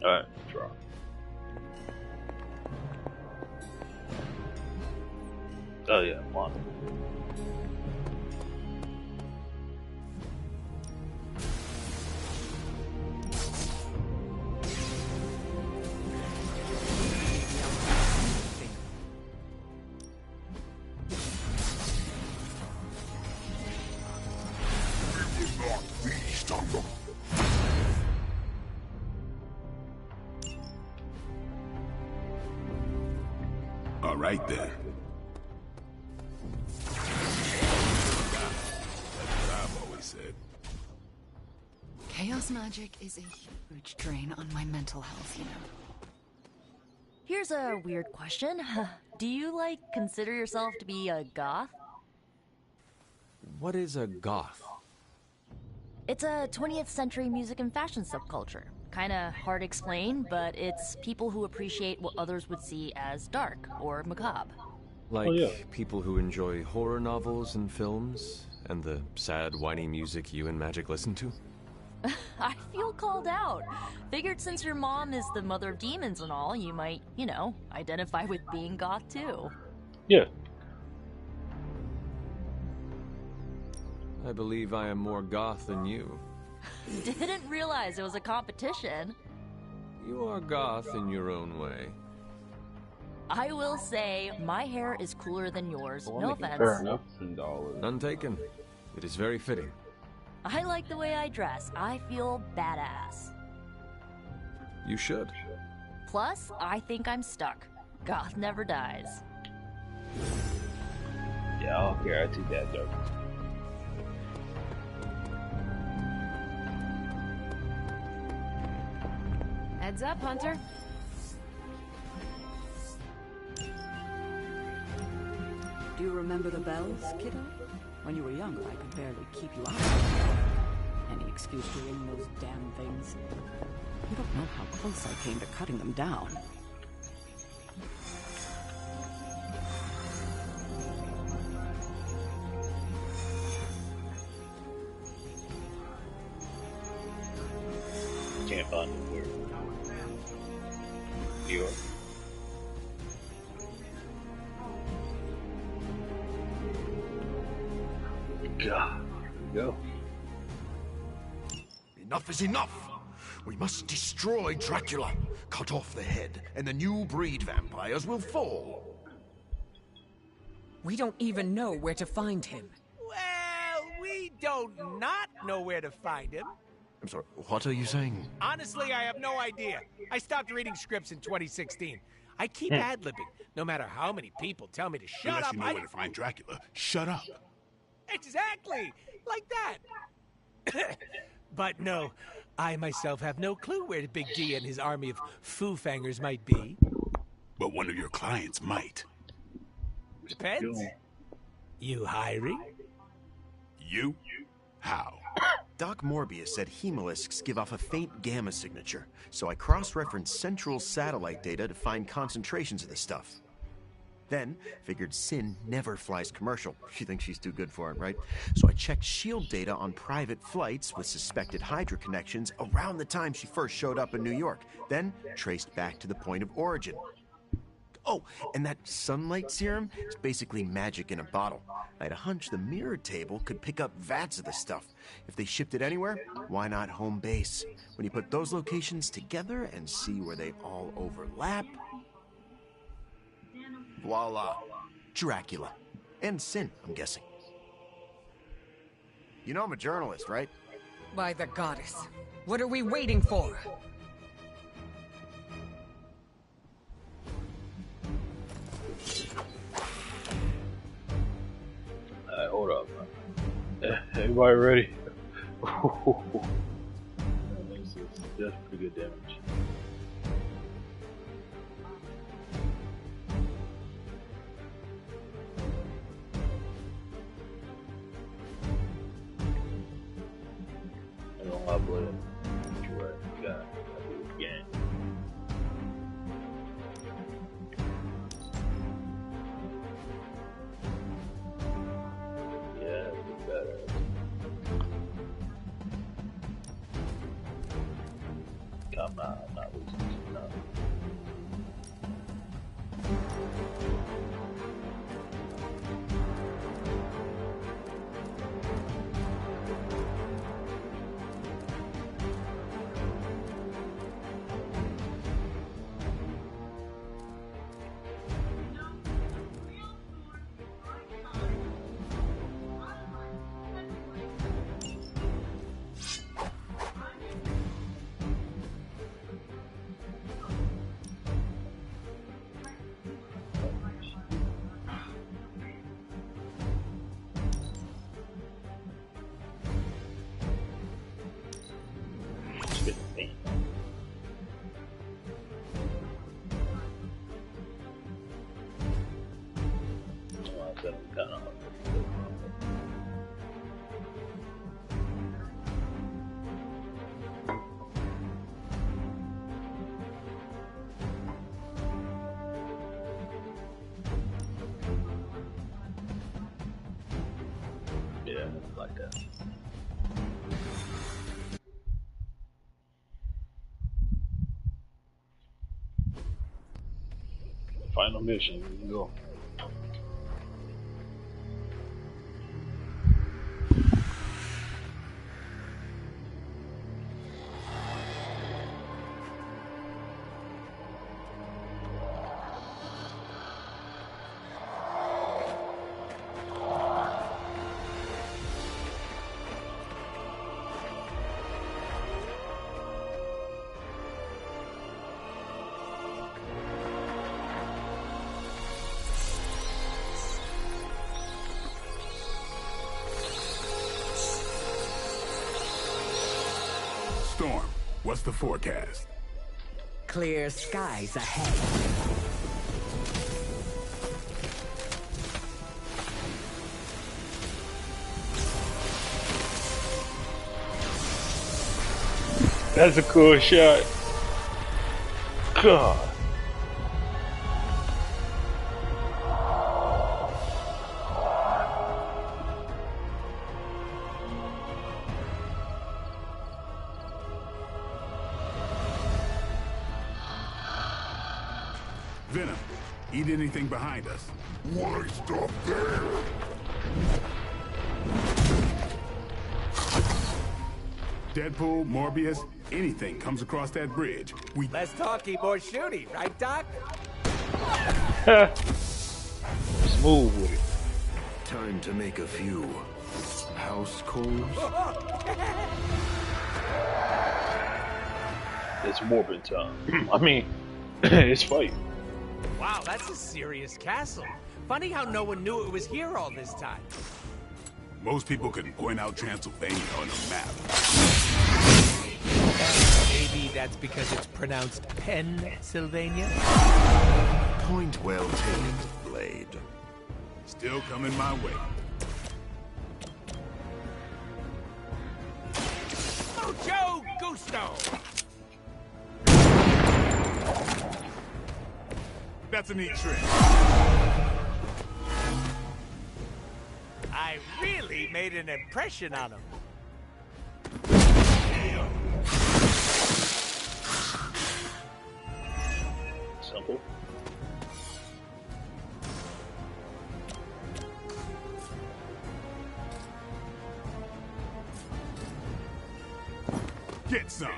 Alright, draw. Oh yeah, one. All right then. That's what I've always said. Chaos magic is a huge drain on my mental health, you know. Here's a weird question. Do you, consider yourself to be a goth? What is a goth? It's a 20th century music and fashion subculture. Kinda hard to explain, but it's people who appreciate what others would see as dark or macabre. Like people who enjoy horror novels and films, and the sad, whiny music you and Magic listen to? I feel called out. Figured since your mom is the mother of demons and all, you might, identify with being goth too. Yeah. I believe I am more goth than you. Didn't realize it was a competition. You are goth in your own way. I will say, my hair is cooler than yours, no offense. Fair enough. None taken. It is very fitting. I like the way I dress. I feel badass. You should. Plus, I think I'm stuck. Goth never dies. Yeah, I don't care. I take that joke. Heads up, Hunter. Do you remember the bells, kiddo? When you were younger, I could barely keep you out. Any excuse to ring those damn things. You don't know how close I came to cutting them down. Can't find it where. New York. God, here we go. Enough is enough! We must destroy Dracula, cut off the head, and the new breed vampires will fall. We don't even know where to find him. Well, we don't not know where to find him. I'm sorry, what are you saying? Honestly, I have no idea. I stopped reading scripts in 2016. I keep ad-libbing, no matter how many people tell me to shut Unless up. you know where to find Dracula, shut up. Exactly, like that. But no, I myself have no clue where the Big D and his army of foo-fangers might be. But one of your clients might. Depends. You hiring? You? How? Doc Morbius said hemolisks give off a faint gamma signature, so I cross-referenced central satellite data to find concentrations of the stuff. Then, figured Sin never flies commercial. She thinks she's too good for it, right? So I checked SHIELD data on private flights with suspected Hydra connections around the time she first showed up in New York, then traced back to the point of origin. Oh, and that sunlight serum is basically magic in a bottle. I had a hunch the mirror table could pick up vats of the stuff. If they shipped it anywhere, why not home base? When you put those locations together and see where they all overlap... voila. Dracula. And Sin, I'm guessing. You know I'm a journalist, right? By the goddess. What are we waiting for? Hold up, man. Everybody ready? That's pretty good damage. I don't have blood. You're right. You got it. I'll do it again. I'm not losing this enough. Yeah, like that. Final mission, here we go. Storm, what's the forecast? Clear skies ahead. That's a cool shot. God. Venom, eat anything behind us. Why stop there? Deadpool, Morbius, anything comes across that bridge. Less talky, more shooty, right, Doc? Smooth with it. Time to make a few house calls. It's warping time. I mean, it's fight. Wow, that's a serious castle. Funny how no one knew it was here all this time. Most people couldn't point out Transylvania on a map. Maybe that's because it's pronounced Pennsylvania? Point well taken, Blade. Still coming my way. Mucho gusto! That's a neat trick. I really made an impression on him. Simple. Get some.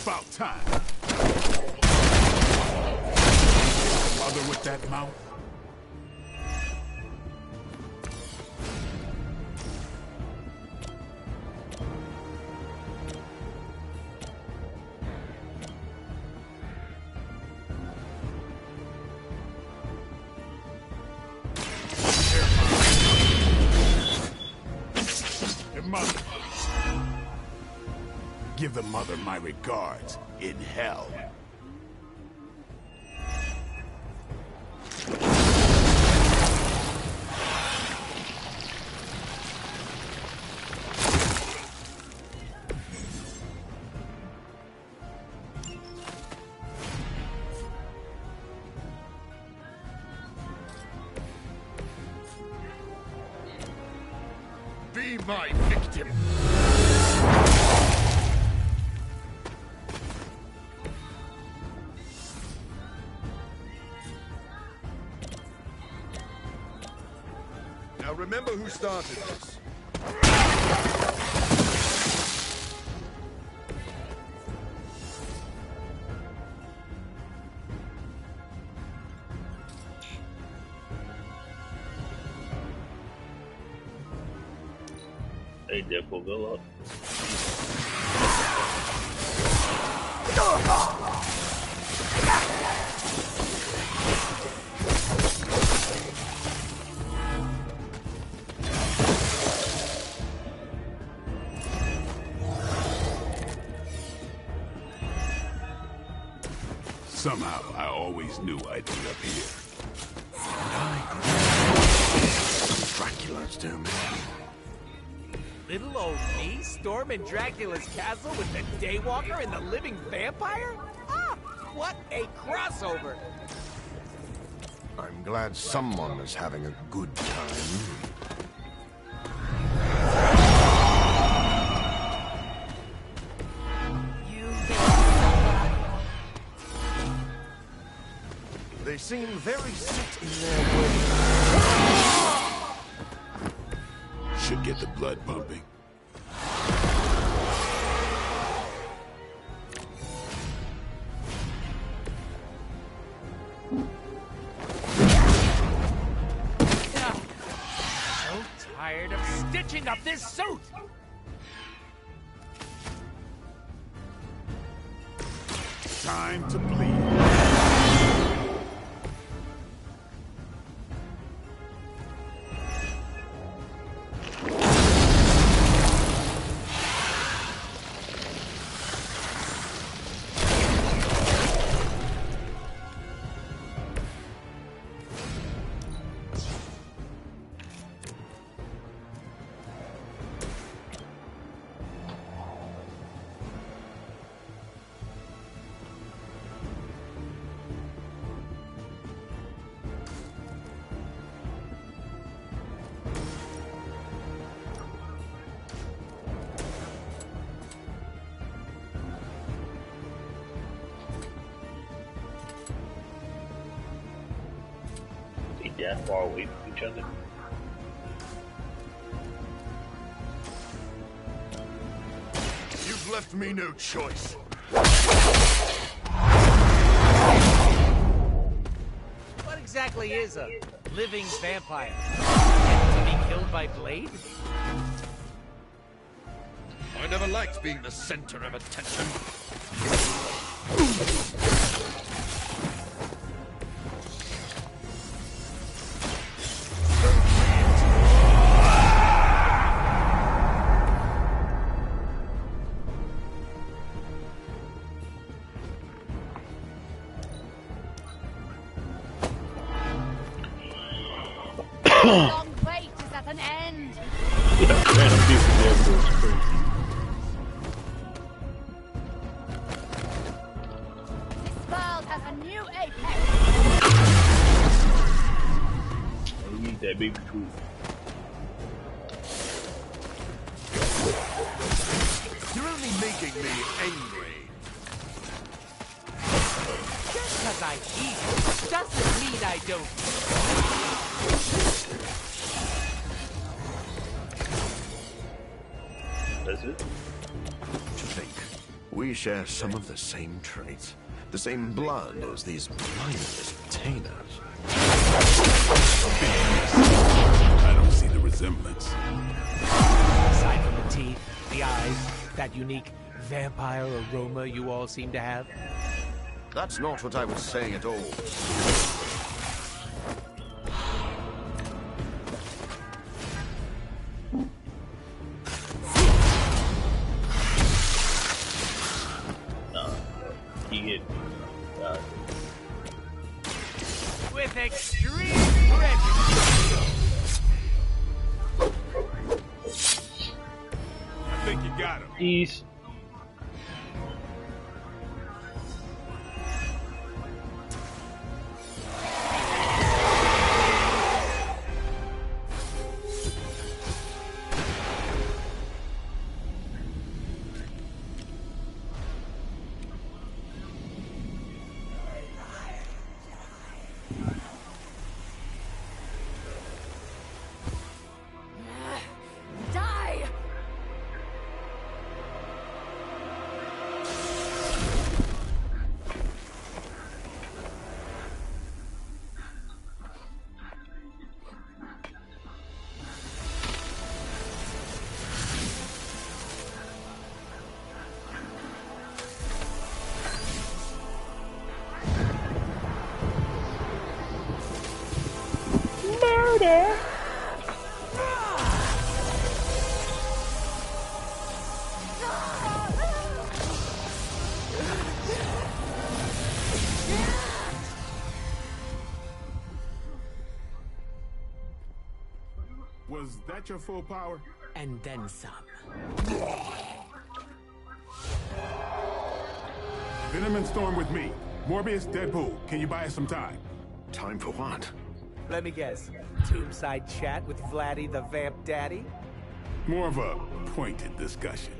About time. Mother with that mouth. Mother. Give the mother my regards in hell. Be my victim. Now remember who started this. Hey, Deadpool, go up. Somehow, I always knew I'd be up here. Dracula's domain. Little old me storming Dracula's castle with the Daywalker and the living vampire? Ah, what a crossover! I'm glad someone is having a good time. They seem very set in their ways. Should get the blood pumping. So tired of stitching up this suit! Time to bleed. That far away from each other. You've left me no choice. What exactly is a living vampire? To be killed by Blade? I never liked being the center of attention. Long wait is at an end. Random people there was crazy. This world has a new apex. You eat that baby food. You're only making me angry. Just because I eat doesn't mean I don't. That's it? To think, we share some of the same traits, the same blood as these mindless retainers. I don't see the resemblance. Aside from the teeth, the eyes, that unique vampire aroma you all seem to have. That's not what I was saying at all. With extreme precision. I think you got him. Ease. Die! Murder! Was that your full power? And then some. Venom and Storm with me. Morbius, Deadpool, can you buy us some time? Time for what? Let me guess. Tombside chat with Vladdy the Vamp Daddy? More of a pointed discussion.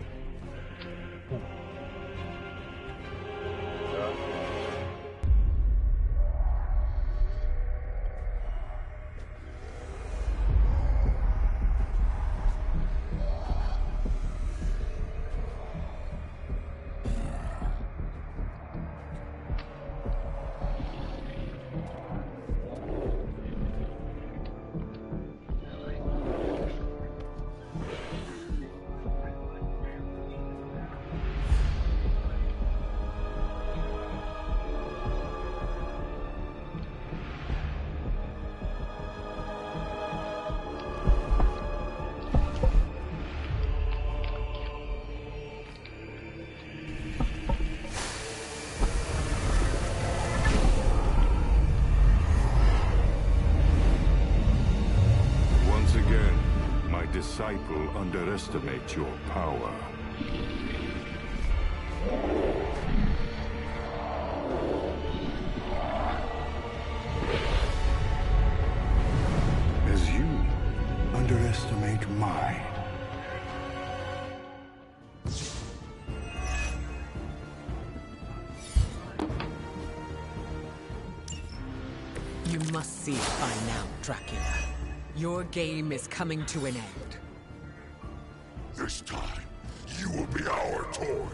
disciple underestimates your power. As you underestimate mine. You must see it by now, Dracula. Your game is coming to an end. This time, you will be our toy.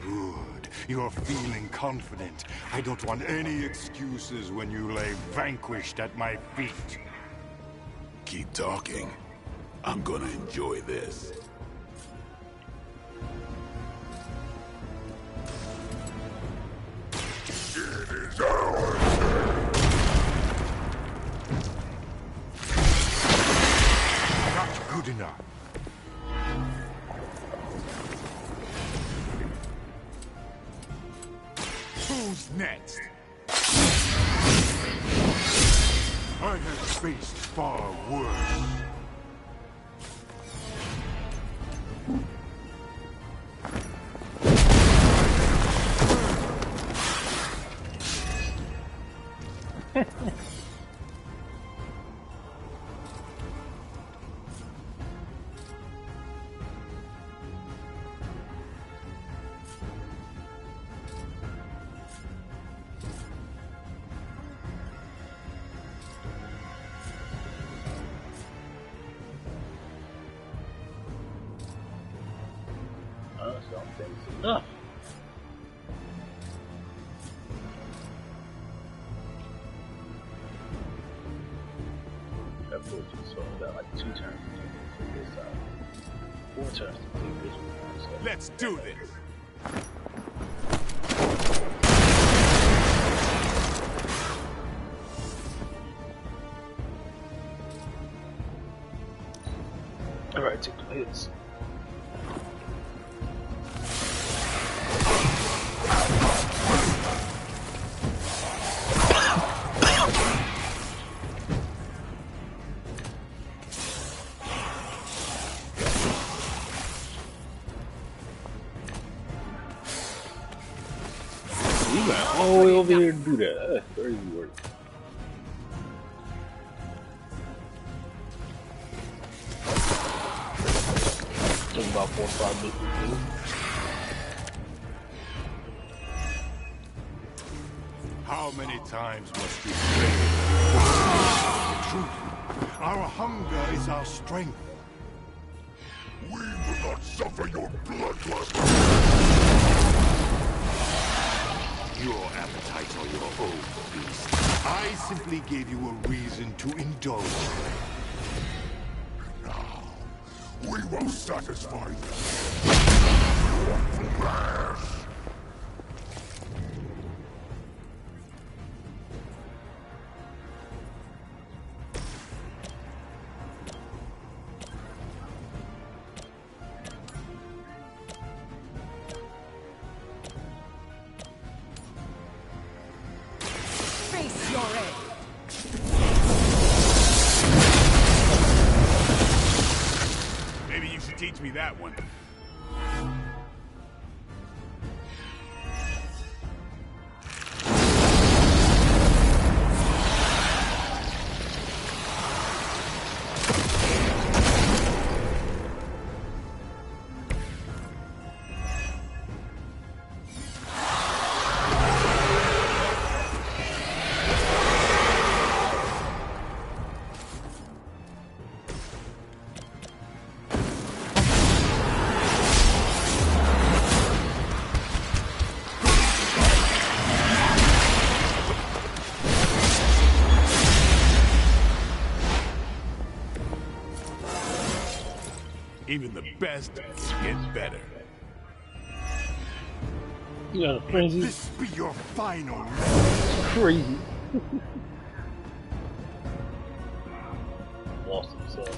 Good. You're feeling confident. I don't want any excuses when you lay vanquished at my feet. Keep talking. I'm gonna enjoy this. It is ours. Not good enough. Who's next? I have faced far worse. Something's enough. That fool just sold that like 2 turns to take this out. 4 turns to take this one. So. Let's do this. Alright, take the hits. You got all the way over here to do that. That's crazy work. Took about 4 or 5 minutes to do. How many times must we say the truth? Our hunger is our strength. We will not suffer your bloodlust. Your appetites are your own, beast. I simply gave you a reason to indulge. Now, we will satisfy them. Flash! Maybe you should teach me that one. Even the best get better. You got a frenzy. This be your final. Crazy. Lost himself.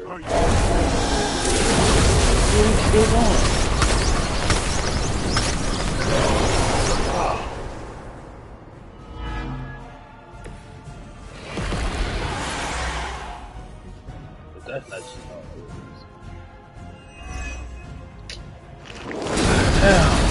Are you still going? that's not just Damn.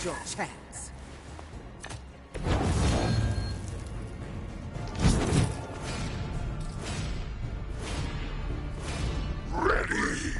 Your chance. Ready.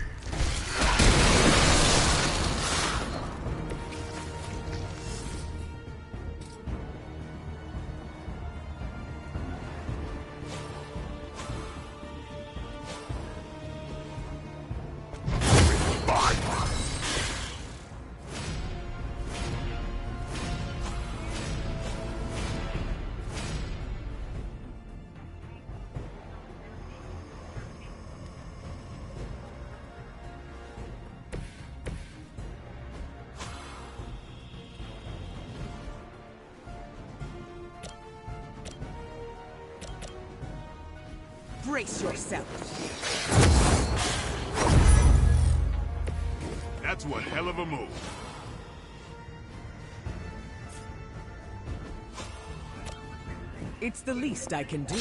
Brace yourself. That's one hell of a move. It's the least I can do.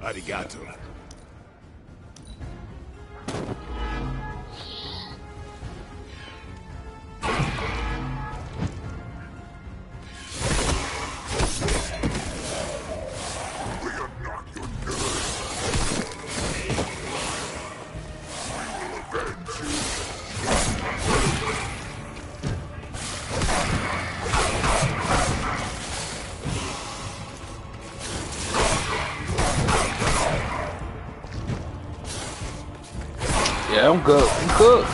Arigato. Yeah, I'm good. I'm good.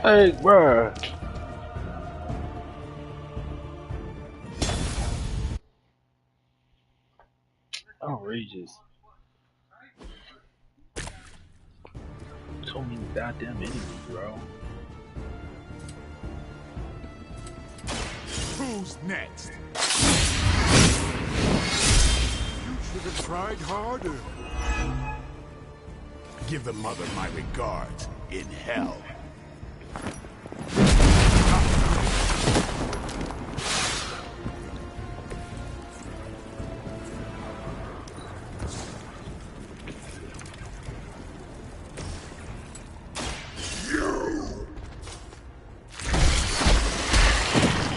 Hey, bruh. Outrageous. So many goddamn enemies, bro. Who's next? You should have tried harder. Give the mother my regards in hell.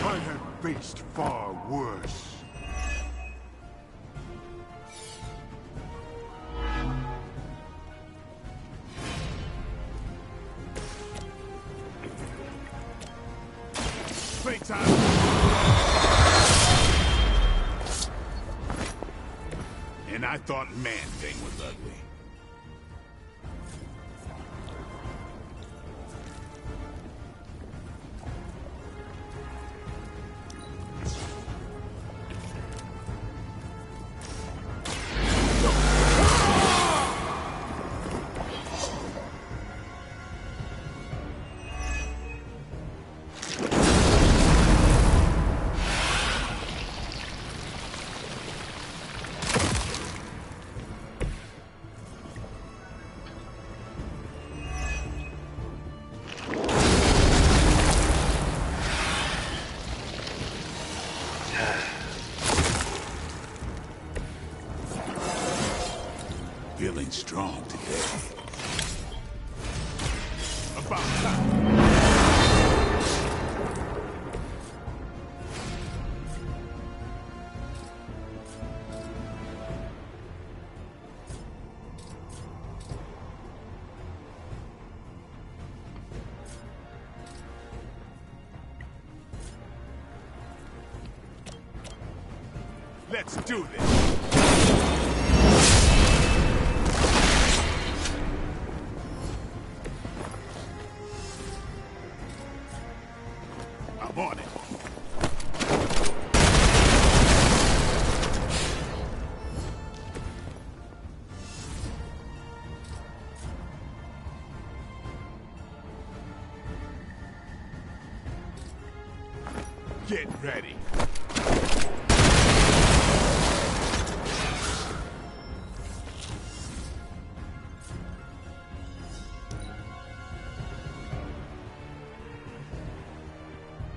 I have faced far worse. Playtime. And I thought Man-Thing was ugly. Feeling strong today. About time. Let's do this. I'm on it. Get ready.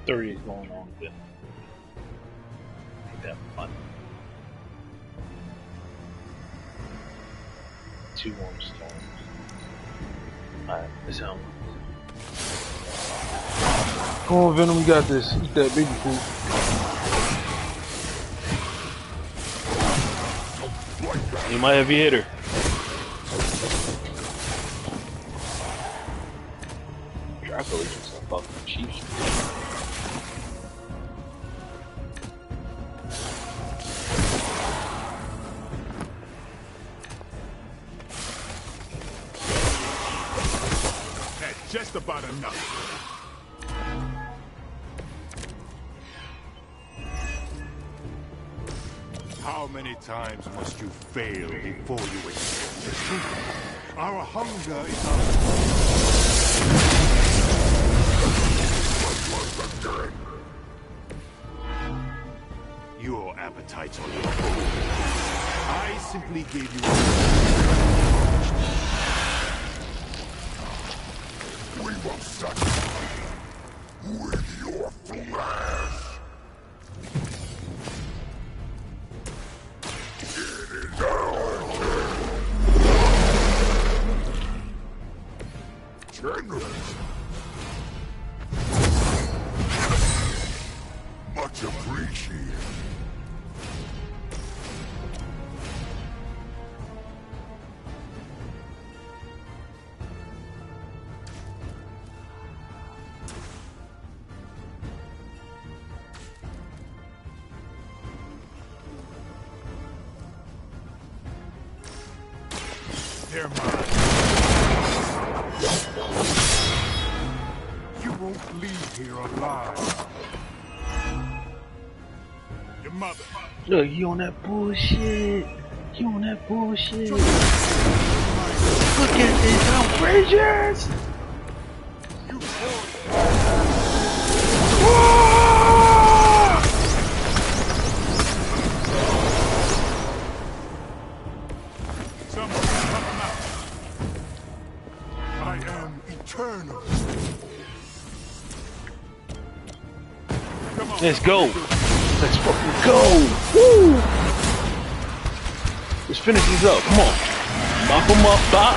Three is going on with it. Ain't that fun. 2 more storms. Alright, let's help. Come on, Venom, you got this. Eat that baby food. You might have hit her. Draco is just a fucking cheat. That's just about enough. How many times must you fail before you accept the truth? Our hunger is our... Your appetite's on your own. I simply gave you... We will satisfy with your flesh. Much appreciated. They're mine. You won't leave here alive. Your mother. Look, you on that bullshit. You on that bullshit. Look at this outrageous. I am eternal. Let's go. Let's fucking go. Woo. Let's finish these up. Come on. Knock them up. Stop.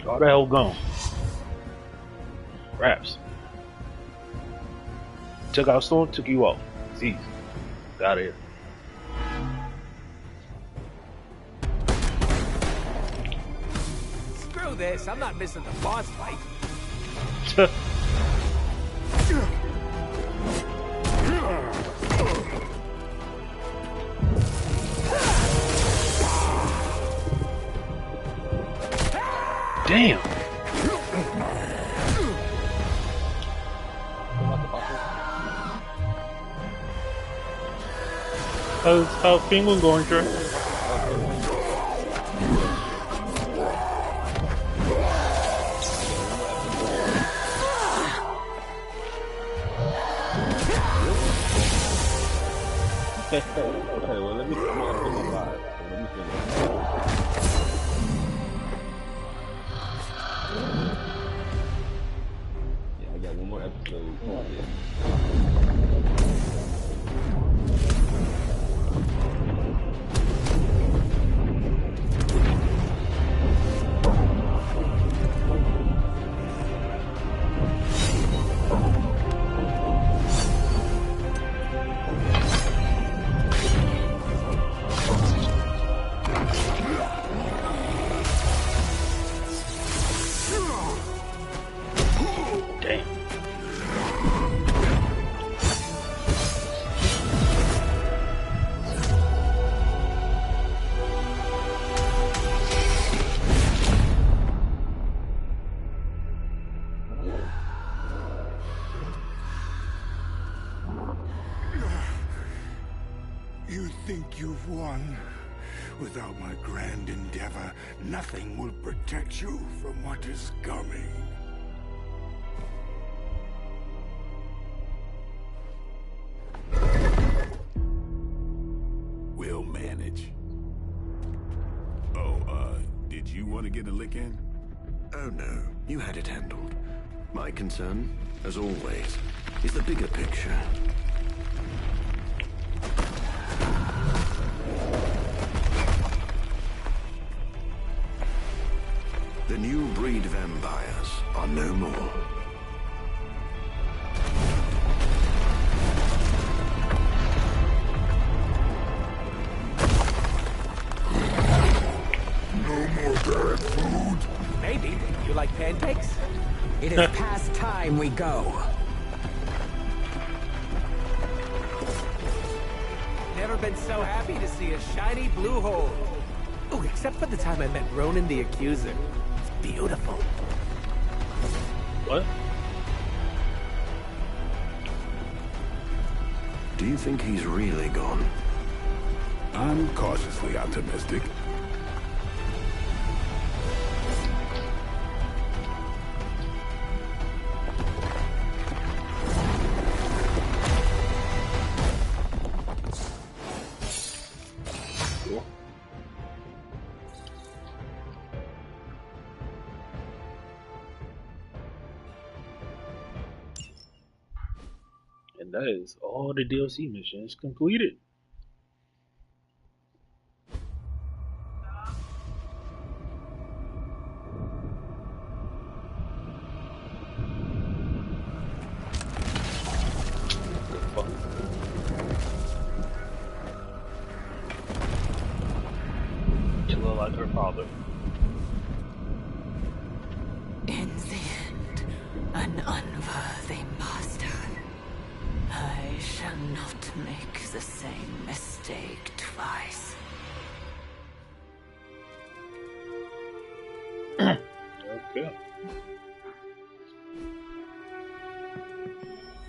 All the hell gone. Raps. Took out Storm, took you off. It's easy. Got here. Screw this. I'm not missing the boss fight. Damn. How's Penguin going, Trey? Okay, well, let me come on my live. Let me finish. Yeah, I got one more episode. think you've won. Without my grand endeavor, nothing will protect you from what is coming. We'll manage. Oh, did you want to get a lick in? Oh no, you had it handled. My concern, as always, is the bigger picture. The new breed vampires are no more. No more bad food? Maybe. You like pancakes? It is past time we go. Never been so happy to see a shiny blue hole. Oh, except for the time I met Ronan the Accuser. It's beautiful. What? Do you think he's really gone? I'm cautiously optimistic. And that is all the DLC missions completed. You look like her father. In the end, an unworthy master. I shall not make the same mistake twice. Okay.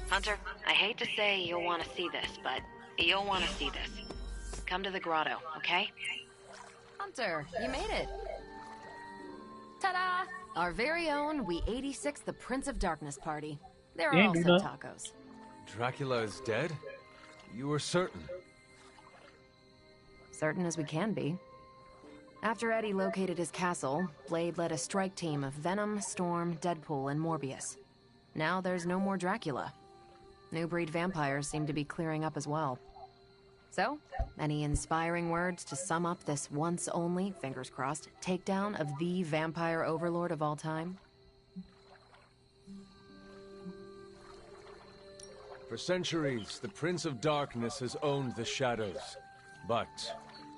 Hunter, I hate to say you'll want to see this, but you'll want to see this. Come to the grotto, okay? Hunter, you made it. Ta-da! Our very own We-86 the Prince of Darkness party. They're all set tacos. Dracula is dead? You were certain? Certain as we can be. After Eddie located his castle, Blade led a strike team of Venom, Storm, Deadpool, and Morbius. Now there's no more Dracula. New breed vampires seem to be clearing up as well. So, any inspiring words to sum up this once only, fingers crossed, takedown of the vampire overlord of all time? For centuries, the Prince of Darkness has owned the shadows. But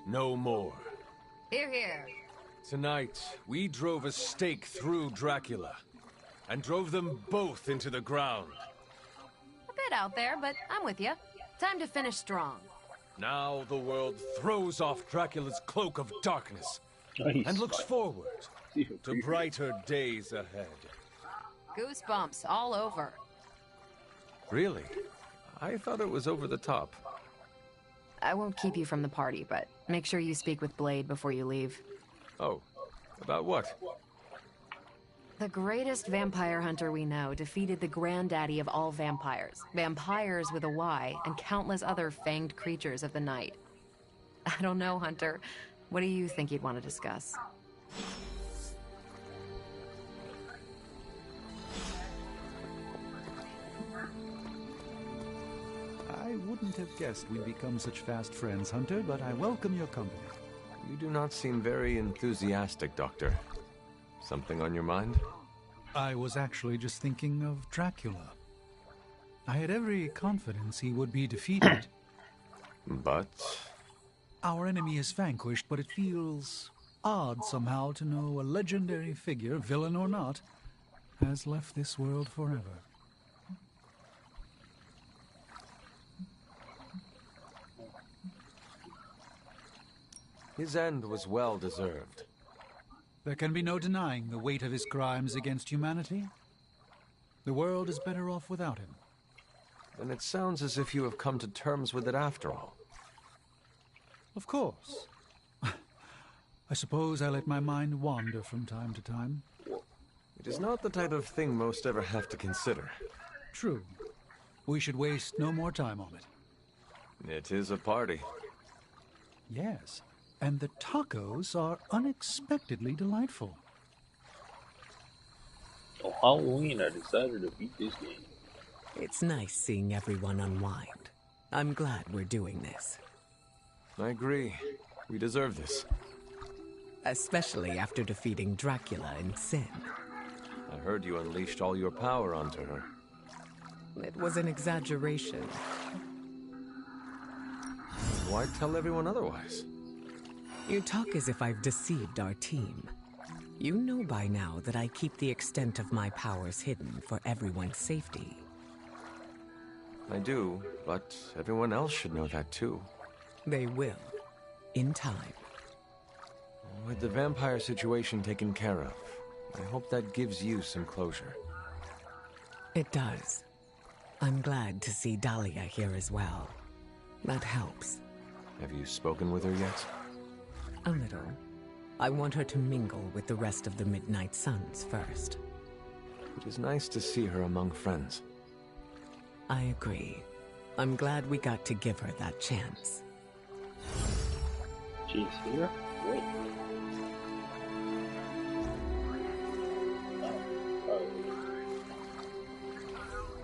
no more. Hear, hear. Tonight, we drove a stake through Dracula. And drove them both into the ground. A bit out there, but I'm with you. Time to finish strong. Now the world throws off Dracula's cloak of darkness. And looks forward to brighter days ahead. Goosebumps all over. Really? I thought it was over the top. I won't keep you from the party, but make sure you speak with Blade before you leave. Oh, about what? The greatest vampire hunter we know defeated the granddaddy of all vampires, vampires with a Y, and countless other fanged creatures of the night. I don't know, Hunter. What do you think you'd want to discuss? I wouldn't have guessed we'd become such fast friends, Hunter, but I welcome your company. You do not seem very enthusiastic, Doctor. Something on your mind? I was actually just thinking of Dracula. I had every confidence he would be defeated. But? Our enemy is vanquished, but it feels odd somehow to know a legendary figure, villain or not, has left this world forever. His end was well deserved. There can be no denying the weight of his crimes against humanity. The world is better off without him. Then it sounds as if you have come to terms with it after all. Of course. I suppose I let my mind wander from time to time. It is not the type of thing most ever have to consider. True. We should waste no more time on it. It is a party. Yes, and the tacos are unexpectedly delightful. On Halloween, I decided to beat this game. It's nice seeing everyone unwind. I'm glad we're doing this. I agree. We deserve this. Especially after defeating Dracula in Sin. I heard you unleashed all your power onto her. It was an exaggeration. Why tell everyone otherwise? You talk as if I've deceived our team. You know by now that I keep the extent of my powers hidden for everyone's safety. I do, but everyone else should know that too. They will. In time. With the vampire situation taken care of, I hope that gives you some closure. It does. I'm glad to see Dahlia here as well. That helps. Have you spoken with her yet? A little. I want her to mingle with the rest of the Midnight Suns first. It is nice to see her among friends. I agree. I'm glad we got to give her that chance. She's here? Wait.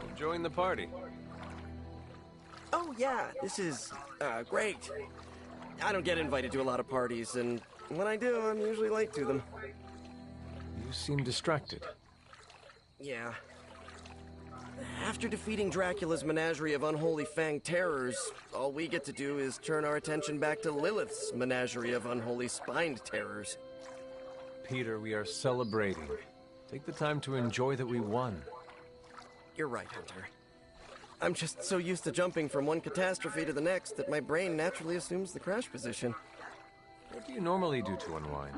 Enjoying the party? Oh yeah, this is, great. I don't get invited to a lot of parties, and when I do, I'm usually late to them. You seem distracted. Yeah. After defeating Dracula's menagerie of unholy fanged terrors, all we get to do is turn our attention back to Lilith's menagerie of unholy spined terrors. Peter, we are celebrating. Take the time to enjoy that we won. You're right, Hunter. I'm just so used to jumping from one catastrophe to the next that my brain naturally assumes the crash position. What do you normally do to unwind?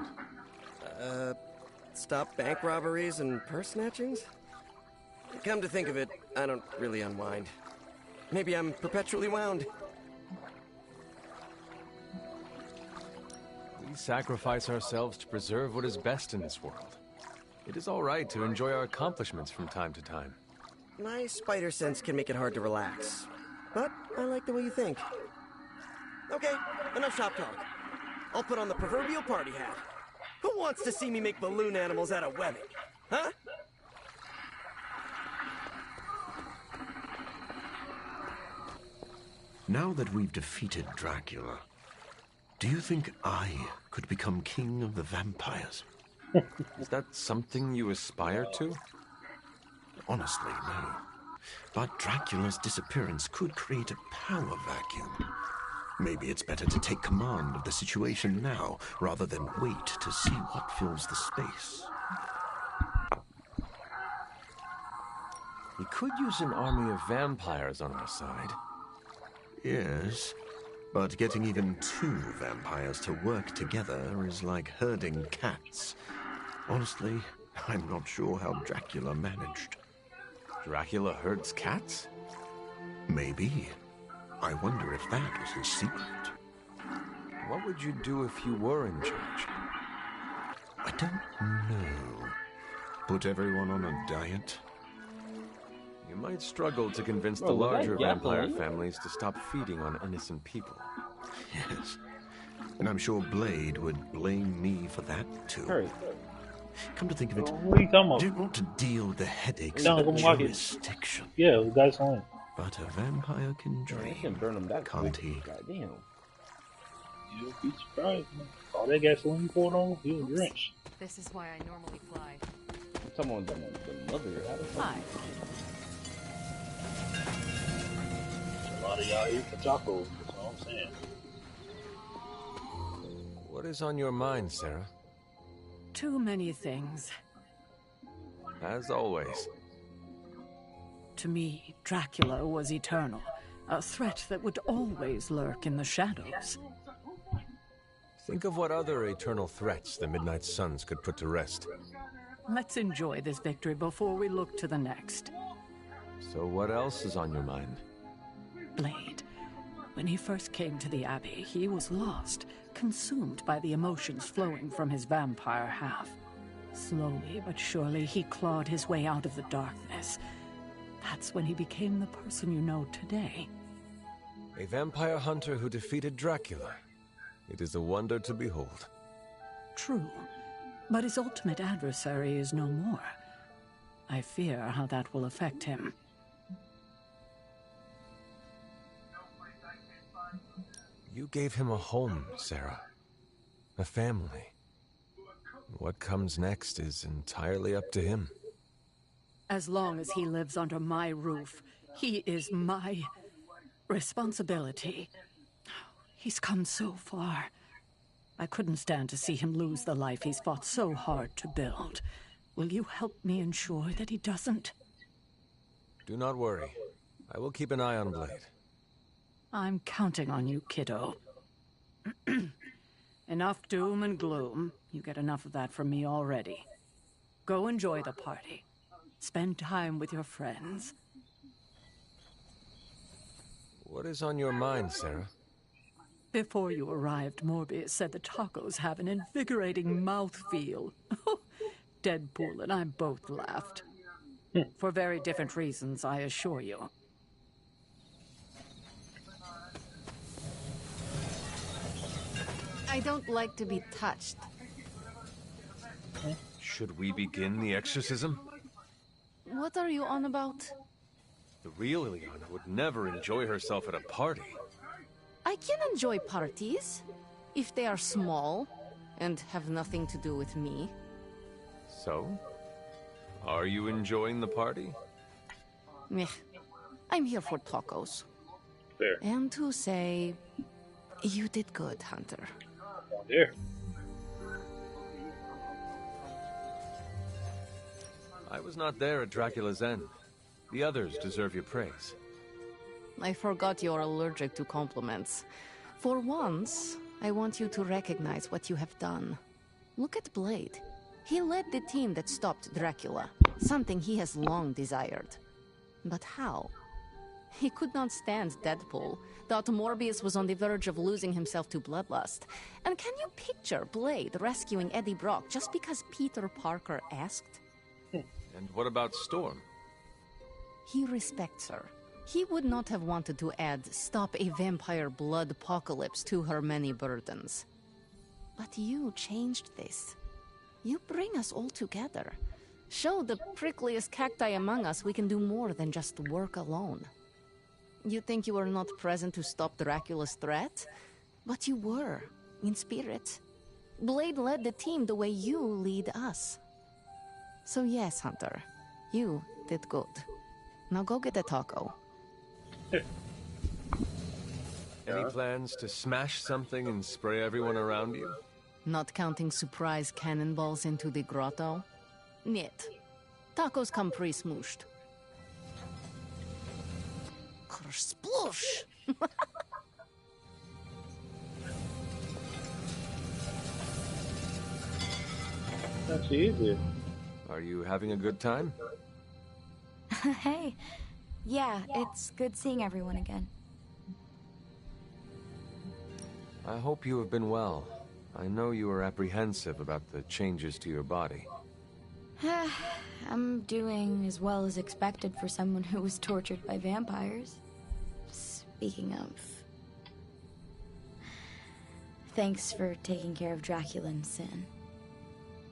Stop bank robberies and purse snatchings? Come to think of it, I don't really unwind. Maybe I'm perpetually wound. We sacrifice ourselves to preserve what is best in this world. It is all right to enjoy our accomplishments from time to time. My spider sense can make it hard to relax, but I like the way you think. Okay, enough shop talk. I'll put on the proverbial party hat. Who wants to see me make balloon animals out of webbing? Huh? Now that we've defeated Dracula, do you think I could become king of the vampires? Is that something you aspire to? Honestly, no. But Dracula's disappearance could create a power vacuum. Maybe it's better to take command of the situation now, rather than wait to see what fills the space. We could use an army of vampires on our side. Yes, but getting even 2 vampires to work together is like herding cats. Honestly, I'm not sure how Dracula managed. Dracula herds cats? Maybe. I wonder if that was his secret. What would you do if you were in charge? I don't know. Put everyone on a diet? You might struggle to convince the larger vampire families to stop feeding on innocent people. Yes. And I'm sure Blade would blame me for that, too. Hurry. Come to think of it, What are you talking I about? don't want to deal with the headaches Sound of like a market. jurisdiction. Yeah, we got some. But a vampire can dream, can burn them back can't he? Goddamn. You'll be surprised, man. All that gasoline poured on, he was drenched. This is why I normally fly. Someone the mother. How the fuck? Hi. A lot of y'all eat for tacos, that's all I'm saying. What is on your mind, Sarah? Too many things. As always. To me, Dracula was eternal, a threat that would always lurk in the shadows. Think of what other eternal threats the Midnight Suns could put to rest. Let's enjoy this victory before we look to the next. So what else is on your mind? Blade. When he first came to the Abbey, he was lost, consumed by the emotions flowing from his vampire half. Slowly but surely, he clawed his way out of the darkness. That's when he became the person you know today. A vampire hunter who defeated Dracula. It is a wonder to behold. True, but his ultimate adversary is no more. I fear how that will affect him. You gave him a home, Sarah. A family. What comes next is entirely up to him. As long as he lives under my roof, he is my responsibility. He's come so far. I couldn't stand to see him lose the life he's fought so hard to build. Will you help me ensure that he doesn't? Do not worry. I will keep an eye on Blade. I'm counting on you, kiddo. Enough doom and gloom. You get enough of that from me already. Go enjoy the party. Spend time with your friends. What is on your mind, Sarah? Before you arrived, Morbius said the tacos have an invigorating mouthfeel. Deadpool and I both laughed. For very different reasons, I assure you. I don't like to be touched. Should we begin the exorcism? What are you on about? The real Ileana would never enjoy herself at a party. I can enjoy parties, if they are small and have nothing to do with me. So? Are you enjoying the party? Meh. I'm here for tacos. Fair. And to say, you did good, Hunter. There. I was not there at Dracula's end. The others deserve your praise. I forgot you're allergic to compliments. For once, I want you to recognize what you have done. Look at Blade. He led the team that stopped Dracula, something he has long desired. But how? He could not stand Deadpool, thought Morbius was on the verge of losing himself to bloodlust. And can you picture Blade rescuing Eddie Brock just because Peter Parker asked? And what about Storm? He respects her. He would not have wanted to add "stop a vampire blood apocalypse" to her many burdens. But you changed this. You bring us all together. Show the prickliest cacti among us we can do more than just work alone. You think you were not present to stop Dracula's threat? But you were, in spirit. Blade led the team the way you lead us. So yes, Hunter, you did good. Now go get a taco. Any plans to smash something and spray everyone around you? Not counting surprise cannonballs into the grotto? Niet. Tacos come pre-smooshed. Sploosh! That's easy. Are you having a good time? Hey. Yeah, it's good seeing everyone again. I hope you have been well. I know you were apprehensive about the changes to your body. I'm doing as well as expected for someone who was tortured by vampires. Speaking of... Thanks for taking care of Dracula and Sin.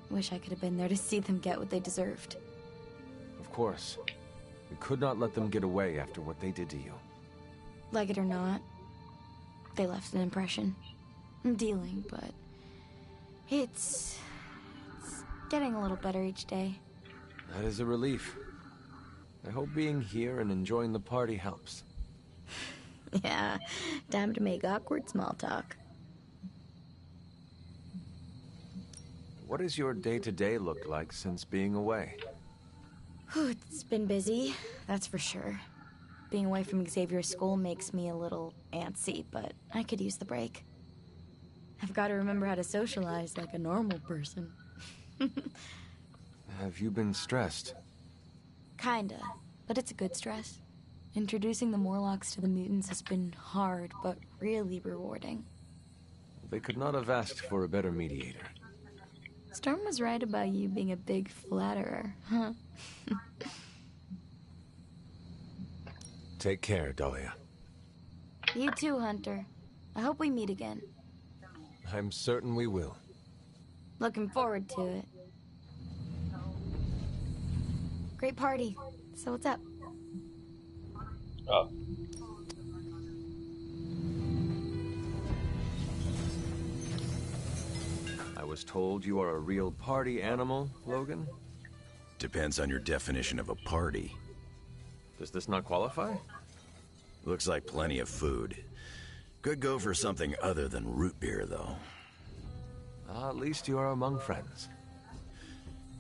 Wish I could have been there to see them get what they deserved. Of course. We could not let them get away after what they did to you. Like it or not, they left an impression. I'm dealing, but... It's getting a little better each day. That is a relief. I hope being here and enjoying the party helps. Yeah, time to make awkward small talk. What does your day-to-day look like since being away? It's been busy, that's for sure. Being away from Xavier's school makes me a little antsy, but I could use the break. I've got to remember how to socialize like a normal person. Have you been stressed? Kinda, but it's a good stress. Introducing the Morlocks to the mutants has been hard, but really rewarding. They could not have asked for a better mediator. Storm was right about you being a big flatterer, huh? Take care, Dahlia. You too, Hunter. I hope we meet again. I'm certain we will. Looking forward to it. Great party. So what's up? Oh. I was told you are a real party animal, Logan? Depends on your definition of a party. Does this not qualify? Looks like plenty of food. Could go for something other than root beer, though. At least you are among friends.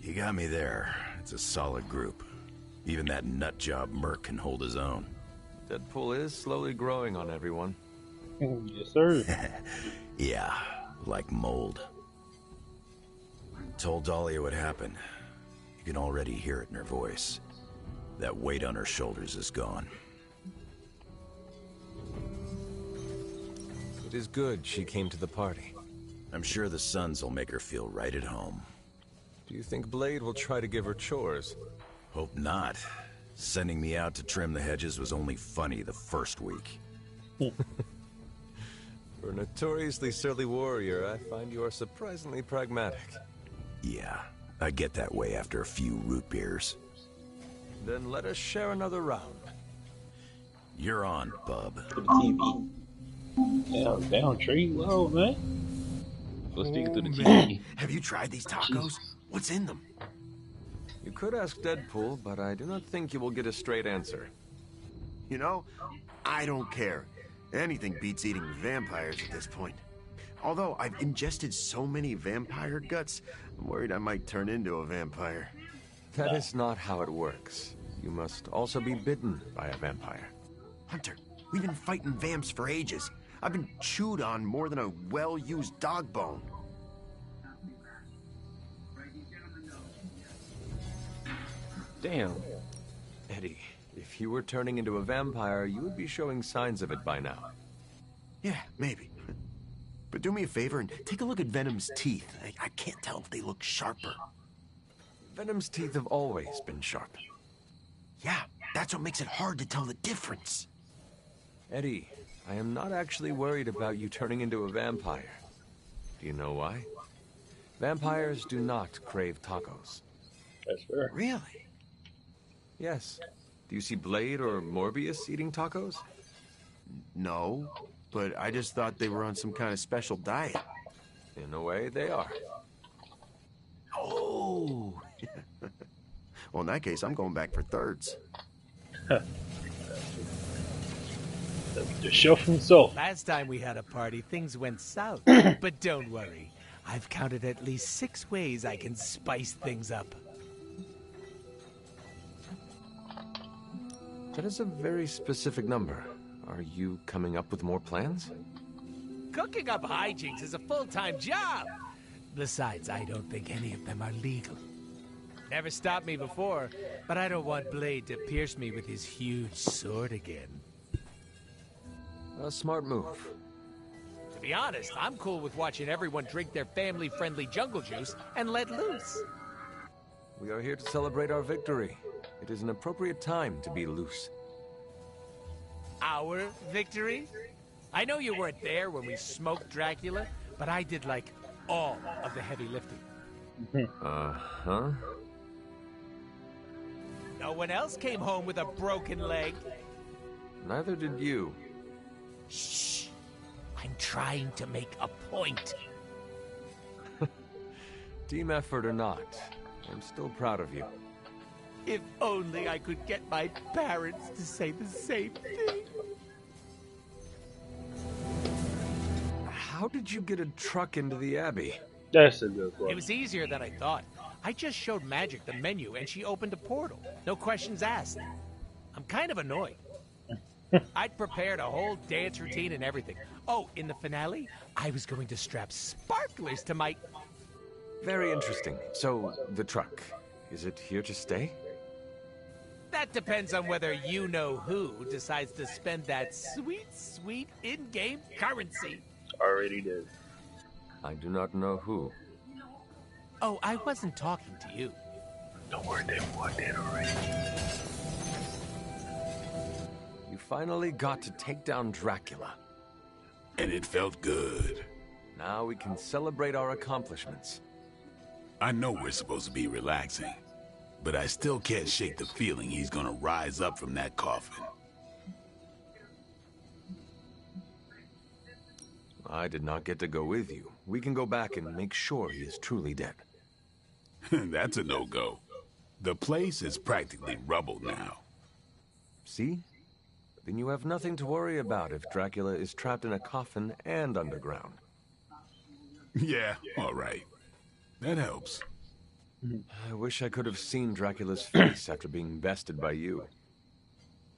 You got me there. It's a solid group. Even that nutjob Merc can hold his own. Deadpool is slowly growing on everyone. Yes, sir. Yeah, like mold. Told Dahlia what happened. You can already hear it in her voice. That weight on her shoulders is gone. It is good she came to the party. I'm sure the Sons will make her feel right at home. Do you think Blade will try to give her chores? Hope not. Sending me out to trim the hedges was only funny the first week. For a notoriously surly warrior, I find you are surprisingly pragmatic. Yeah, I get that way after a few root beers. Then let us share another round. You're on, bub. For the TV. Down tree. Whoa, man. Let's dig through the TV. Have you tried these tacos? What's in them? You could ask Deadpool, but I do not think you will get a straight answer. You know, I don't care. Anything beats eating vampires at this point. Although I've ingested so many vampire guts, I'm worried I might turn into a vampire. That is not how it works. You must also be bitten by a vampire. Hunter, we've been fighting vamps for ages. I've been chewed on more than a well-used dog bone. Damn. Eddie, if you were turning into a vampire, you would be showing signs of it by now. Yeah, maybe. But do me a favor and take a look at Venom's teeth. I can't tell if they look sharper. Venom's teeth have always been sharp. Yeah, that's what makes it hard to tell the difference. Eddie, I am not actually worried about you turning into a vampire. Do you know why? Vampires do not crave tacos. That's fair. Really? Yes. Do you see Blade or Morbius eating tacos? No, but I just thought they were on some kind of special diet. In a way, they are. Oh! Well, in that case, I'm going back for thirds. The chef himself. Last time we had a party, things went south. But don't worry. I've counted at least 6 ways I can spice things up. That is a very specific number. Are you coming up with more plans? Cooking up hijinks is a full-time job. Besides, I don't think any of them are legal. Never stopped me before, but I don't want Blade to pierce me with his huge sword again. A smart move. To be honest, I'm cool with watching everyone drink their family-friendly jungle juice and let loose. We are here to celebrate our victory. It is an appropriate time to be loose. Our victory? I know you weren't there when we smoked Dracula, but I did, like, all of the heavy lifting. Uh-huh. No one else came home with a broken leg. Neither did you. Shh. I'm trying to make a point. Team effort or not, I'm still proud of you. If only I could get my parents to say the same thing. How did you get a truck into the Abbey? That's a good one. It was easier than I thought. I just showed Magic the menu and she opened a portal. No questions asked. I'm kind of annoyed. I'd prepared a whole dance routine and everything. Oh, in the finale, I was going to strap sparklers to my... Very interesting. So, the truck, is it here to stay? That depends on whether you-know-who decides to spend that sweet, sweet in-game currency. Already did. I do not know who. Oh, I wasn't talking to you. Don't worry, they walked in already. You finally got to take down Dracula. And it felt good. Now we can celebrate our accomplishments. I know we're supposed to be relaxing, but I still can't shake the feeling he's gonna rise up from that coffin. I did not get to go with you. We can go back and make sure he is truly dead. That's a no-go. The place is practically rubble now. See? Then you have nothing to worry about if Dracula is trapped in a coffin and underground. Yeah, all right. That helps. I wish I could have seen Dracula's face after being bested by you.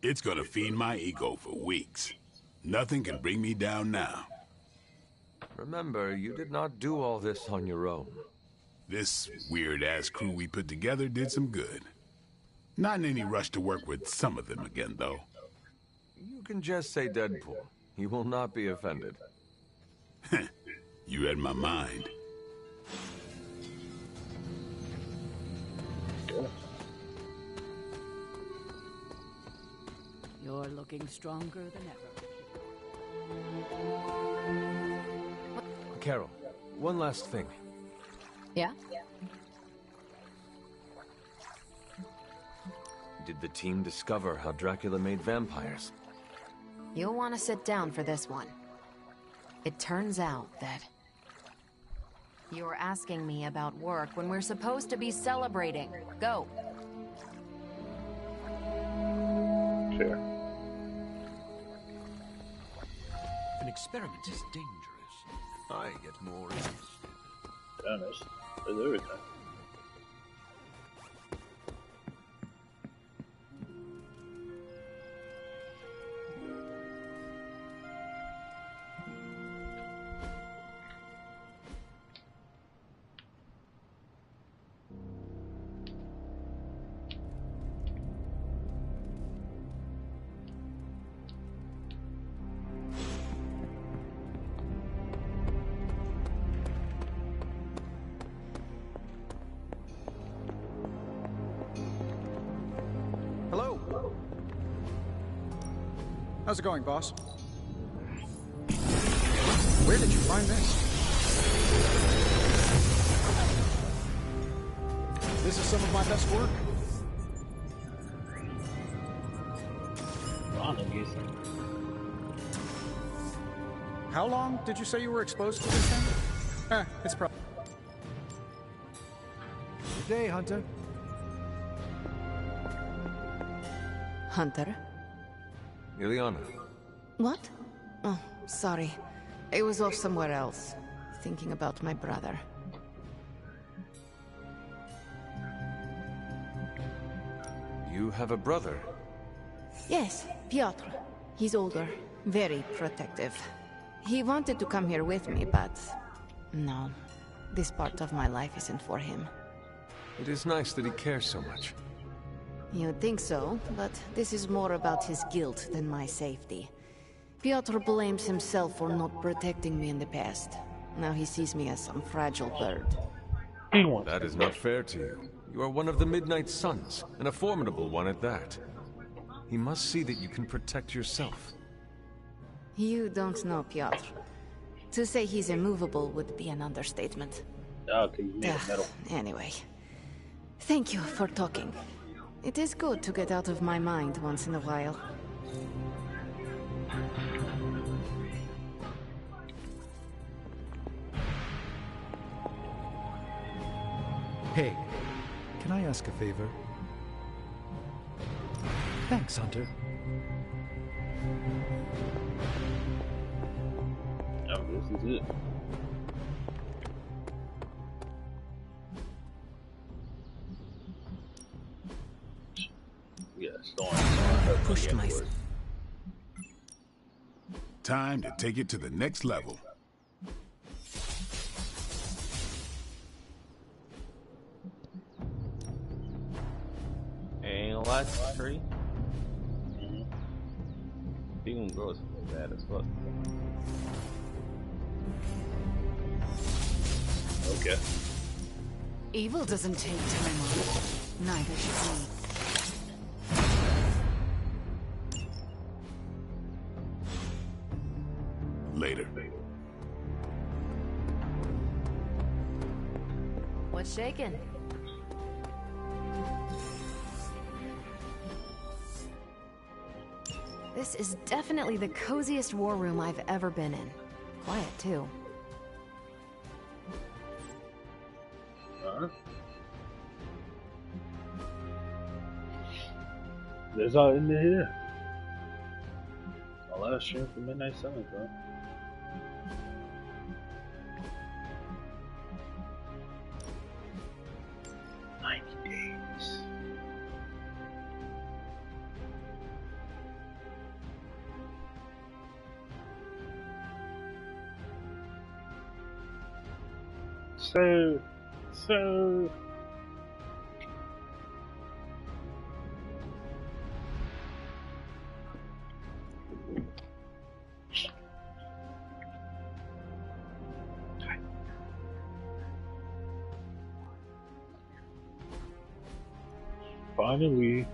It's gonna feed my ego for weeks. Nothing can bring me down now. Remember, you did not do all this on your own. This weird-ass crew we put together did some good. Not in any rush to work with some of them again, though. You can just say Deadpool. He will not be offended. You read my mind. You're looking stronger than ever. Carol, one last thing. Yeah? Did the team discover how Dracula made vampires? You'll want to sit down for this one. It turns out that you're asking me about work when we're supposed to be celebrating. Go. Fair. If an experiment is dangerous, I get more interested. Honest. There's everything. Hello. How's it going, boss? Where did you find this? This is some of my best work. How long did you say you were exposed to this thing? It's probably... Good day, Hunter. Hunter? Ileana. What? Oh, sorry. I was off somewhere else, thinking about my brother. You have a brother? Yes, Piotr. He's older, very protective. He wanted to come here with me, but... no, this part of my life isn't for him. It is nice that he cares so much. You'd think so, but this is more about his guilt than my safety. Piotr blames himself for not protecting me in the past. Now he sees me as some fragile bird. That is not fair to you. You are one of the Midnight Suns, and a formidable one at that. He must see that you can protect yourself. You don't know Piotr. To say he's immovable would be an understatement. Okay, you made metal. Anyway, thank you for talking. It is good to get out of my mind once in a while. Hey, can I ask a favor? Thanks, Hunter. Oh, this is it. Yeah, pushed myself. Time to take it to the next level. And last tree. Doom Girl is bad as fuck. Okay. Evil doesn't take time off. Neither should we. Later. What's shaking? This is definitely the coziest war room I've ever been in. Quiet, too. There's all in here. A lot of stream for Midnight Summit, bro. So finally,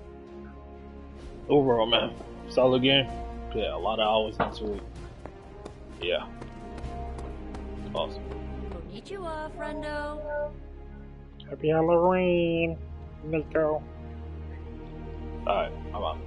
overall, man, solid game. Yeah, a lot of hours into it. Yeah, awesome. Konnichiwa, friendo. Happy Halloween, Nico. Alright, I'm out.